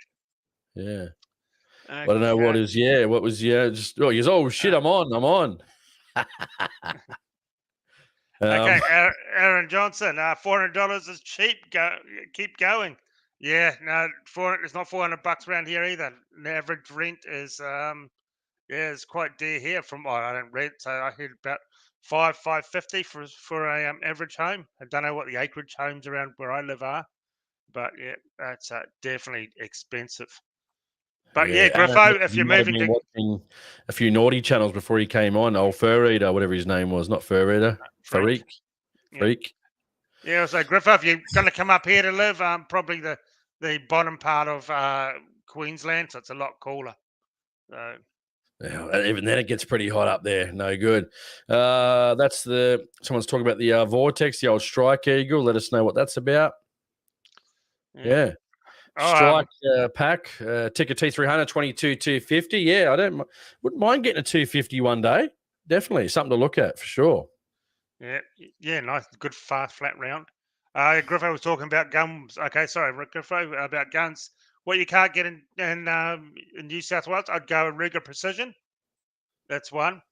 S2: Yeah. Okay. I don't know what is, what was, just, oh, shit, I'm on.
S1: Okay, Aaron Johnson, $400 is cheap. Keep going. Yeah, no, it's not $400 around here either. The average rent is, it's quite dear here. I don't rent, so I heard about $550 for a average home. I don't know what the acreage homes around where I live are, but yeah, that's definitely expensive. But Griffo, if you're moving to
S2: watching a few naughty channels before he came on, old Fur Eater, whatever his name was, not Fur Eater, Freak.
S1: Yeah, so Griffo, if you're going to come up here to live, probably the bottom part of Queensland, so it's a lot cooler. So.
S2: Yeah, even then it gets pretty hot up there. No good. Someone's talking about the Vortex, the old Strike Eagle. Let us know what that's about. Yeah. Strike pack, ticker T300, 22,250. Yeah, wouldn't mind getting a 250 one day. Definitely something to look at for sure.
S1: Yeah, nice, good, fast, flat round. Griffo was talking about guns. Okay, sorry, Griffo, about guns. What you can't get in New South Wales, I'd go a Ruger Precision. That's one.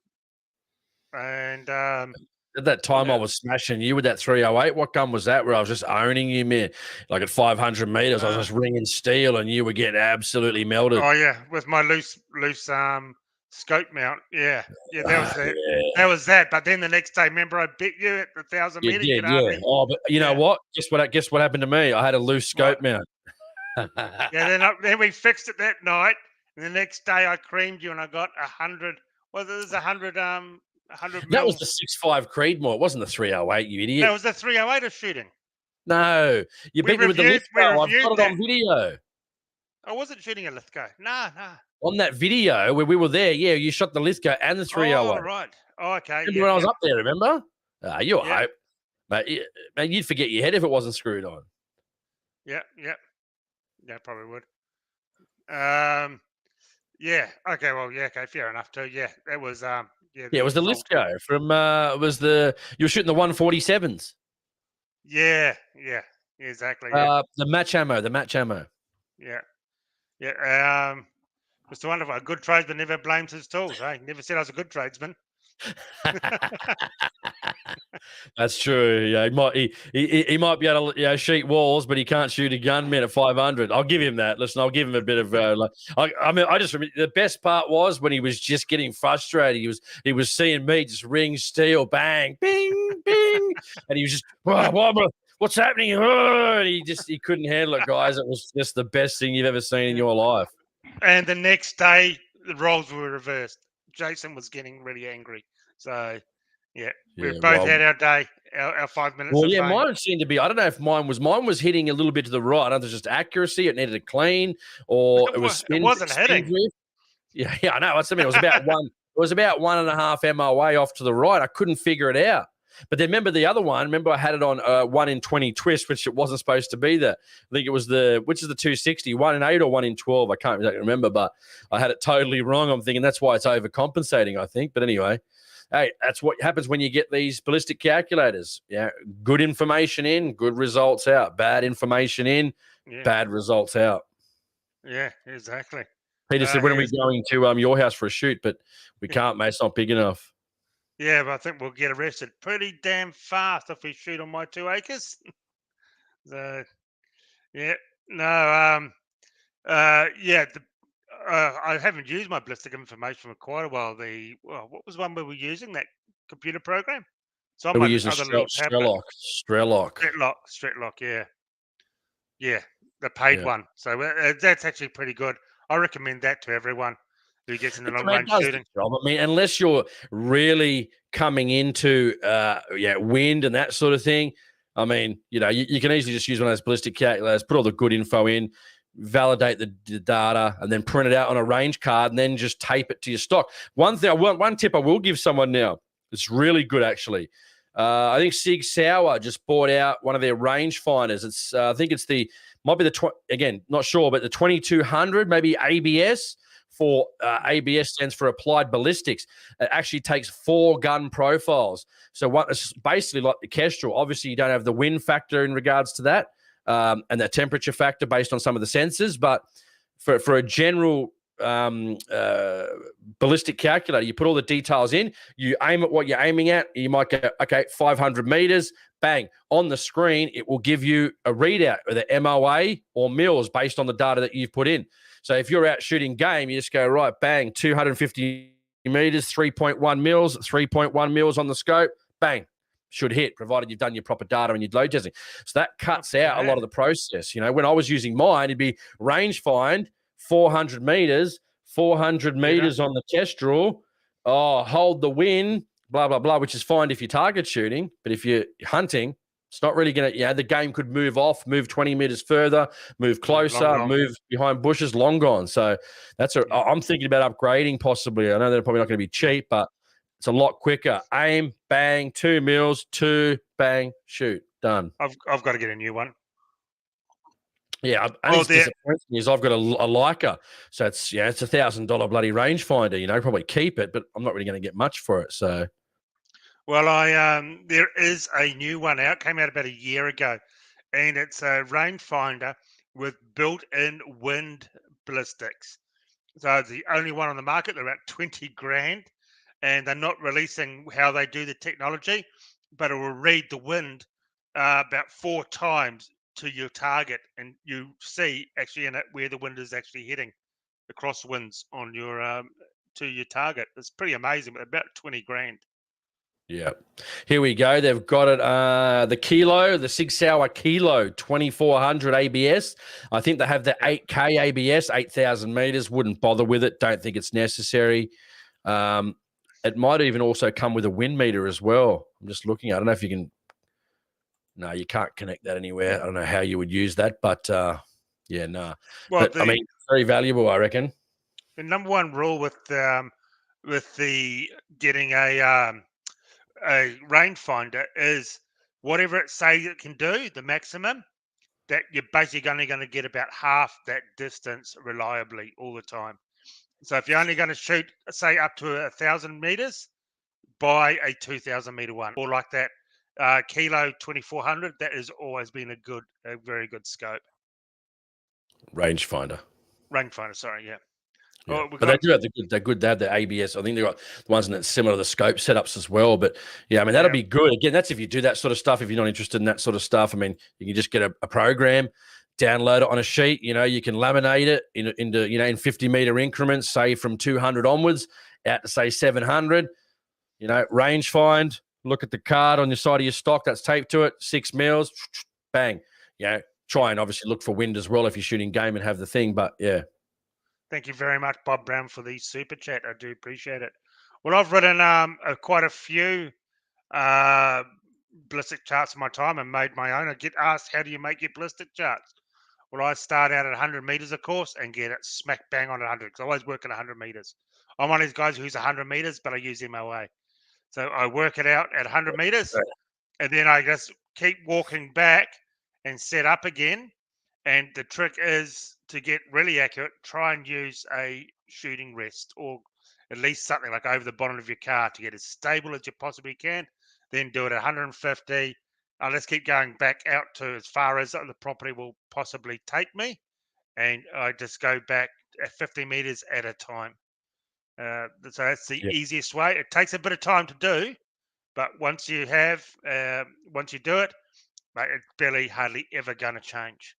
S1: And
S2: at that time, I was smashing you with that 308. What gun was that? Where I was just owning you, man. Like at 500 meters, I was just ringing steel, and you were getting absolutely melted.
S1: Oh yeah, with my loose scope mount. Yeah, that was it. Yeah. That was that. But then the next day, remember I beat you at the 1,000 meter.
S2: Yeah. Oh, but you know what? Guess what happened to me? I had a loose scope mount.
S1: Then we fixed it that night, and the next day I creamed you, and I got 100. Well, there's 100. 100
S2: that was the 6.5 Creedmoor. It wasn't the 308, you idiot.
S1: That was the 308 of shooting.
S2: No, you beat me with the Lithgow. I've got it on video.
S1: I wasn't shooting a Lithgow. Nah.
S2: On that video where we were there, you shot the Lithgow and the 308.
S1: Oh, right. Oh, okay.
S2: Remember when I was up there, remember? You're hope. Mate, you'd forget your head if it wasn't screwed on.
S1: Yeah, probably would. Yeah. Okay. Well, okay. Fair enough. Too. Yeah. It was. It
S2: was the Lithgow from. You were shooting the 147s.
S1: Yeah. Exactly. Yeah.
S2: The match ammo.
S1: Yeah. Mr. Wonderful, a good tradesman never blames his tools. He never said I was a good tradesman.
S2: That's true. Yeah, he might be able to shoot walls, but he can't shoot a gun, man, at 500. I'll give him that. Listen, I'll give him a bit of I just remember the best part was when he was just getting frustrated. He was seeing me just ring steel, bang, bing, bing, and he was just what's happening? Oh, and he couldn't handle it, guys. It was just the best thing you've ever seen in your life.
S1: And the next day, the roles were reversed. Jason was getting really angry. So, yeah, we both had our day, our 5 minutes
S2: Well,
S1: of fame.
S2: mine seemed to be, I don't know if mine was hitting a little bit to the right. I don't know if it was just accuracy, it needed a clean, or it was spin.
S1: It wasn't hitting.
S2: Drift. Yeah, I know. That's what I mean. It was about one. It was about 1.5 MOA off to the right. I couldn't figure it out. But then remember the other one. Remember I had it on 1 in 20 twist, which it wasn't supposed to be there. I think it was which is the 260, 1 in 8 or 1 in 12. I can't exactly remember, but I had it totally wrong. I'm thinking that's why it's overcompensating, I think. But anyway, hey, that's what happens when you get these ballistic calculators. Yeah, good information in, good results out. Bad information in, bad results out.
S1: Yeah, exactly.
S2: Peter said, when are we going to your house for a shoot? But we can't, mate. It's not big enough.
S1: Yeah, but I think we'll get arrested pretty damn fast if we shoot on my 2 acres. So, yeah, no, I haven't used my ballistic information for quite a while. What was one we were using? That computer program?
S2: So we're using Strelok.
S1: Strelok, yeah, the paid one. So that's actually pretty good. I recommend that to everyone who gets in the long range shooting.
S2: I mean, unless you're really coming into wind and that sort of thing. I mean, you can easily just use one of those ballistic calculators, put all the good info in, validate the data, and then print it out on a range card, and then just tape it to your stock. One tip I will give someone now. It's really good, actually. I think Sig Sauer just bought out one of their range finders. It's I think it's might be again, not sure, but the 2200, maybe ABS. For ABS stands for Applied Ballistics. It actually takes 4 gun profiles. So it's basically like the Kestrel. Obviously, you don't have the wind factor in regards to that, and the temperature factor based on some of the sensors. But for a general ballistic calculator, you put all the details in, you aim at what you're aiming at, you might go, okay, 500 meters, bang. On the screen, it will give you a readout, whether MOA or mils based on the data that you've put in. So if you're out shooting game, you just go, right, bang, 250 meters, 3.1 mils, 3.1 mils on the scope, bang, should hit, provided you've done your proper data and your load testing. So that cuts out a lot of the process. When I was using mine, it'd be range find, 400 meters on the Kestrel, hold the wind, blah, blah, blah, which is fine if you're target shooting. But if you're hunting, it's not really going to, the game could move 20 meters further, move closer, move behind bushes, long gone. So I'm thinking about upgrading possibly. I know they're probably not going to be cheap, but it's a lot quicker. Aim, bang, 2 mils, 2, bang, shoot, done.
S1: I've got to get a new one.
S2: Yeah, is I've got a Leica, so it's $1,000 bloody rangefinder. Probably keep it, but I'm not really going to get much for it. So,
S1: well, there is a new one out. Came out about a year ago, and it's a rangefinder with built-in wind ballistics. So it's the only one on the market. They're about 20 grand, and they're not releasing how they do the technology, but it will read the wind about 4 times to your target, and you see actually in it where the wind is actually heading, the crosswinds on your to your target. It's pretty amazing, but about 20 grand.
S2: Yeah, here we go. They've got it. The Sig Sauer Kilo 2400 ABS. I think they have the 8K ABS, 8,000 meters. Wouldn't bother with it. Don't think it's necessary. It might even also come with a wind meter as well. I'm just looking. I don't know if you can. No, you can't connect that anywhere. I don't know how you would use that, but no. Well, but, very valuable, I reckon.
S1: The number one rule with the getting a rangefinder is whatever it says it can do, the maximum, that you're basically only going to get about half that distance reliably all the time. So if you're only going to shoot, say, up to 1,000 meters, buy a 2,000 meter one, or like that. Kilo 2400, that has always been a very good scope.
S2: Rangefinder,
S1: sorry, yeah.
S2: Well, but they do have they're good. They have the ABS. I think they've got the ones that's similar to the scope setups as well. But yeah, I mean, that'll be good. Again, that's if you do that sort of stuff. If you're not interested in that sort of stuff, I mean, you can just get a program, download it on a sheet. You can laminate it into in 50 meter increments, say from 200 onwards, out to say 700. Range find. Look at the card on the side of your stock that's taped to it, 6 mils, bang. Try and obviously look for wind as well if you're shooting game and have the thing. But yeah.
S1: Thank you very much, Bob Brown, for the super chat. I do appreciate it. Well, I've written quite a few uh, ballistic charts in my time and made my own. I get asked, how do you make your ballistic charts? Well, I start out at 100 meters, of course, and get it smack bang on 100 because I always work at 100 meters. I'm one of these guys who's 100 meters, but I use MOA. So I work it out at 100 meters, and then I just keep walking back and set up again. And the trick is to get really accurate, try and use a shooting rest or at least something like over the bonnet of your car to get as stable as you possibly can. Then do it at 150. Let's keep going back out to as far as the property will possibly take me. And I just go back at 50 meters at a time. So that's the easiest way. It takes a bit of time to do, but once you do it, it's barely hardly ever going to change.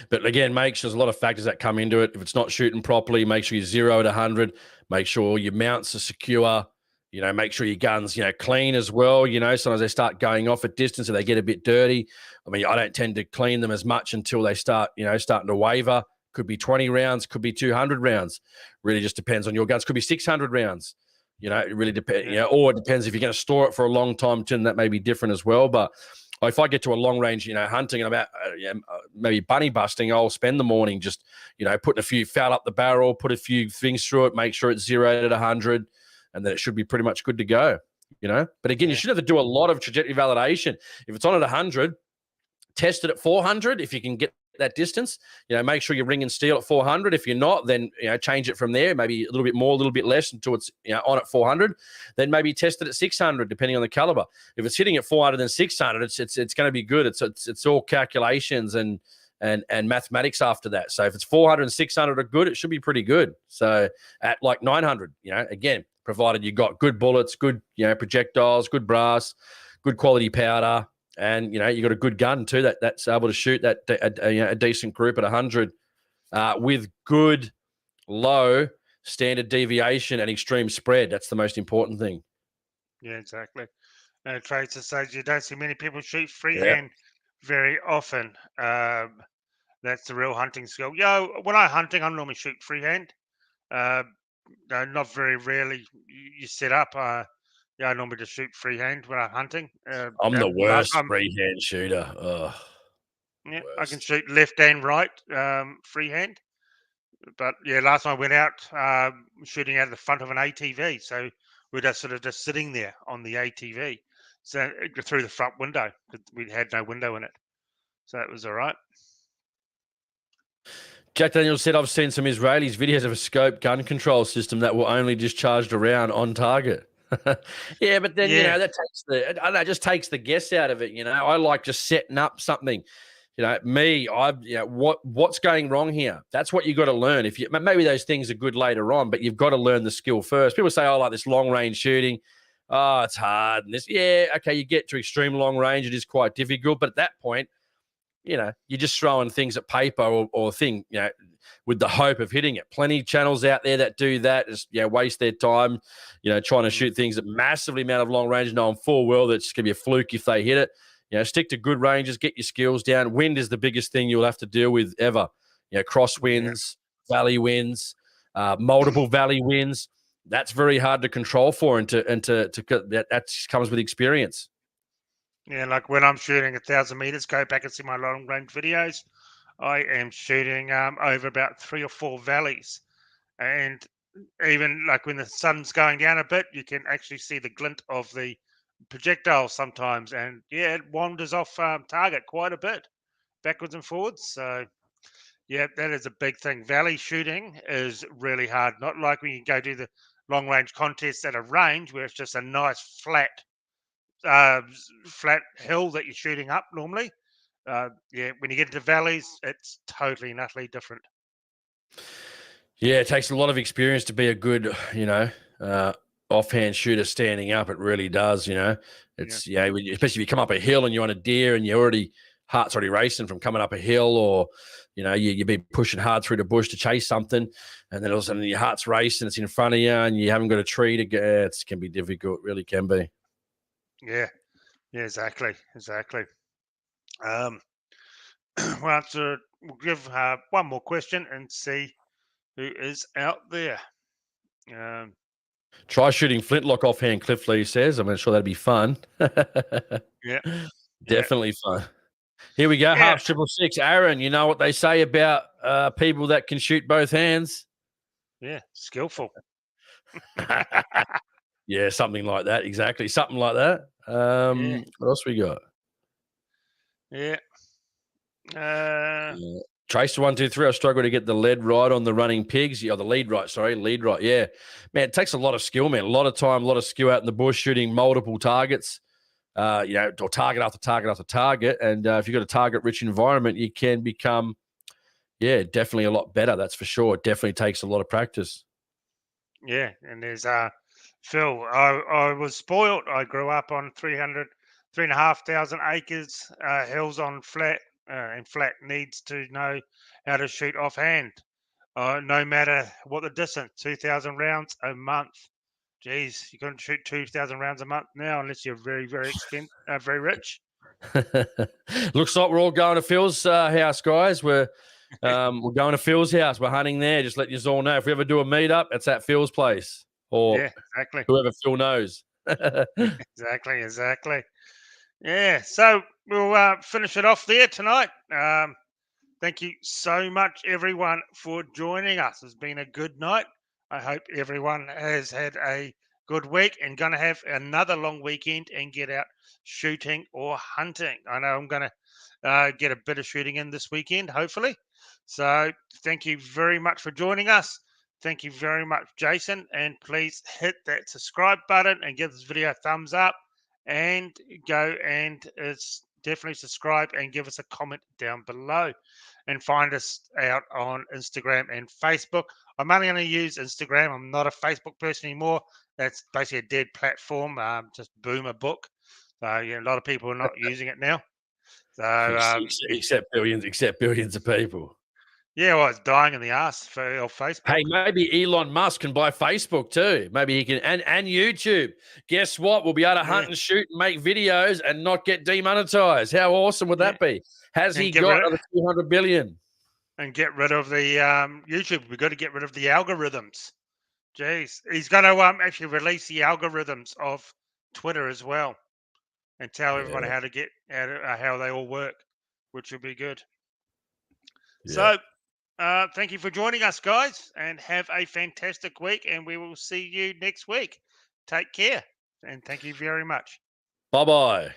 S2: But again, make sure there's a lot of factors that come into it. If it's not shooting properly, make sure you 0 at 100. Make sure your mounts are secure. Make sure your guns, clean as well. Sometimes they start going off at distance and they get a bit dirty. I mean, I don't tend to clean them as much until they start, starting to waver. Could be 20 rounds, could be 200 rounds. Really just depends on your guns. Could be 600 rounds. It really depends. Or it depends if you're going to store it for a long time, too, and that may be different as well. But if I get to a long range, hunting and about maybe bunny busting, I'll spend the morning just, putting a few foul up the barrel, put a few things through it, make sure it's 0 at 100, and then it should be pretty much good to go, But again, you should have to do a lot of trajectory validation. If it's on at 100, test it at 400 if you can get that distance. Make sure you're ring and steel at 400. If you're not, then change it from there, maybe a little bit more, a little bit less until it's on at 400. Then maybe test it at 600 depending on the caliber. If it's hitting at 400 and 600, it's going to be good. It's all calculations and mathematics after that. So if it's 400 and 600 are good, it should be pretty good. So at like 900, again, provided you got good bullets, good projectiles, good brass, good quality powder. And, you got a good gun too that's able to shoot that a decent group at 100 with good, low standard deviation and extreme spread. That's the most important thing.
S1: Yeah, exactly. Tracer says you don't see many people shoot freehand very often. That's the real hunting skill. When I'm hunting, I normally shoot freehand. Not very rarely you set up. I normally just shoot freehand when I'm hunting.
S2: I'm the worst freehand shooter. Ugh,
S1: yeah, worst. I can shoot left and right freehand. But last time I went out shooting out of the front of an ATV. So we're just sort of just sitting there on the ATV. So through the front window, because we had no window in it. So it was all right.
S2: Jack Daniels said, I've seen some Israelis videos of a scope gun control system that will only discharge a round on target. Yeah, but then, that just takes the guess out of it. I like just setting up something. What's going wrong here? That's what you got to learn. Maybe those things are good later on, but you've got to learn the skill first. People say, like this long range shooting. Oh, it's hard. And this, okay, you get to extreme long range. It is quite difficult. But at that point, you're just throwing things at paper or thing, with the hope of hitting it. Plenty of channels out there that do that, just waste their time, trying to shoot things at massively amount of long range, knowing full well that it's going to be a fluke if they hit it. Stick to good ranges, get your skills down. Wind is the biggest thing you'll have to deal with ever. Crosswinds, valley winds, multiple valley winds. That's very hard to control for, and that comes with experience.
S1: Yeah, like when I'm shooting 1,000 meters, go back and see my long range videos. I am shooting over about 3 or 4 valleys, and even like when the sun's going down a bit, you can actually see the glint of the projectile sometimes, and it wanders off target quite a bit, backwards and forwards. So that is a big thing. Valley shooting is really hard. Not like when you go do the long range contests at a range where it's just a nice flat hill that you're shooting up normally. When you get into valleys, it's totally and utterly different.
S2: Yeah, it takes a lot of experience to be a good, offhand shooter standing up. It really does, It's, especially if you come up a hill and you're on a deer and heart's already racing from coming up a hill, or, you've been pushing hard through the bush to chase something, and then all of a sudden your heart's racing, it's in front of you, and you haven't got a tree to get. It can be difficult, it really can be.
S1: Yeah, exactly. We'll we'll give one more question and see who is out there. Um,
S2: Try shooting flintlock offhand, Cliff Lee says. I'm sure that'd be fun.
S1: yeah, yeah,
S2: Definitely fun. Here we go.
S1: yeah,
S2: Harps 666. Aaron, you know what they say about people that can shoot both hands?
S1: yeah. Skillful.
S2: Yeah, something like that. Exactly. Something like that.
S1: Yeah,
S2: What else we got?
S1: yeah.
S2: Tracer 123. I struggle to get the lead right on the running pigs. Yeah, the lead right. Sorry, lead right. Yeah, man, it takes a lot of skill, man. A lot of time, a lot of skill out in the bush shooting multiple targets. Or target after target after target. And if you've got a target-rich environment, you can become, definitely a lot better. That's for sure. It definitely takes a lot of practice.
S1: Yeah, and there's Phil. I was spoiled. I grew up on 3,500 acres, hills on flat, and flat needs to know how to shoot offhand. No matter what the distance, 2,000 rounds a month. Geez, you couldn't shoot 2,000 rounds a month now unless you're very, very very rich.
S2: Looks like we're all going to Phil's house, guys. We're going to Phil's house. We're hunting there. Just let you all know. If we ever do a meetup, it's at Phil's place or
S1: Yeah, exactly.
S2: whoever Phil knows.
S1: Exactly. Yeah, so we'll finish it off there tonight. Thank you so much, everyone, for joining us. It's been a good night. I hope everyone has had a good week and going to have another long weekend and get out shooting or hunting. I know I'm going to get a bit of shooting in this weekend, hopefully. So thank you very much for joining us. Thank you very much, Jason. And please hit that subscribe button and give this video a thumbs up. And go and definitely subscribe and give us a comment down below. And find us out on Instagram and Facebook. I'm only going to use Instagram. I'm not a Facebook person anymore. That's basically a dead platform. Just boom a book. So a lot of people are not using it now. So
S2: except billions of people.
S1: yeah, well, it's dying in the ass for Facebook.
S2: Hey, maybe Elon Musk can buy Facebook too. Maybe he can, and YouTube. Guess what? We'll be able to hunt and shoot and make videos and not get demonetized. How awesome would that be? Has he got another 200 billion?
S1: And get rid of the YouTube. We've got to get rid of the algorithms. Jeez, he's going to actually release the algorithms of Twitter as well, and tell everyone how to get how they all work, which will be good. So, thank you for joining us, guys, and have a fantastic week. And we will see you next week. Take care, and thank you very much.
S2: Bye-bye.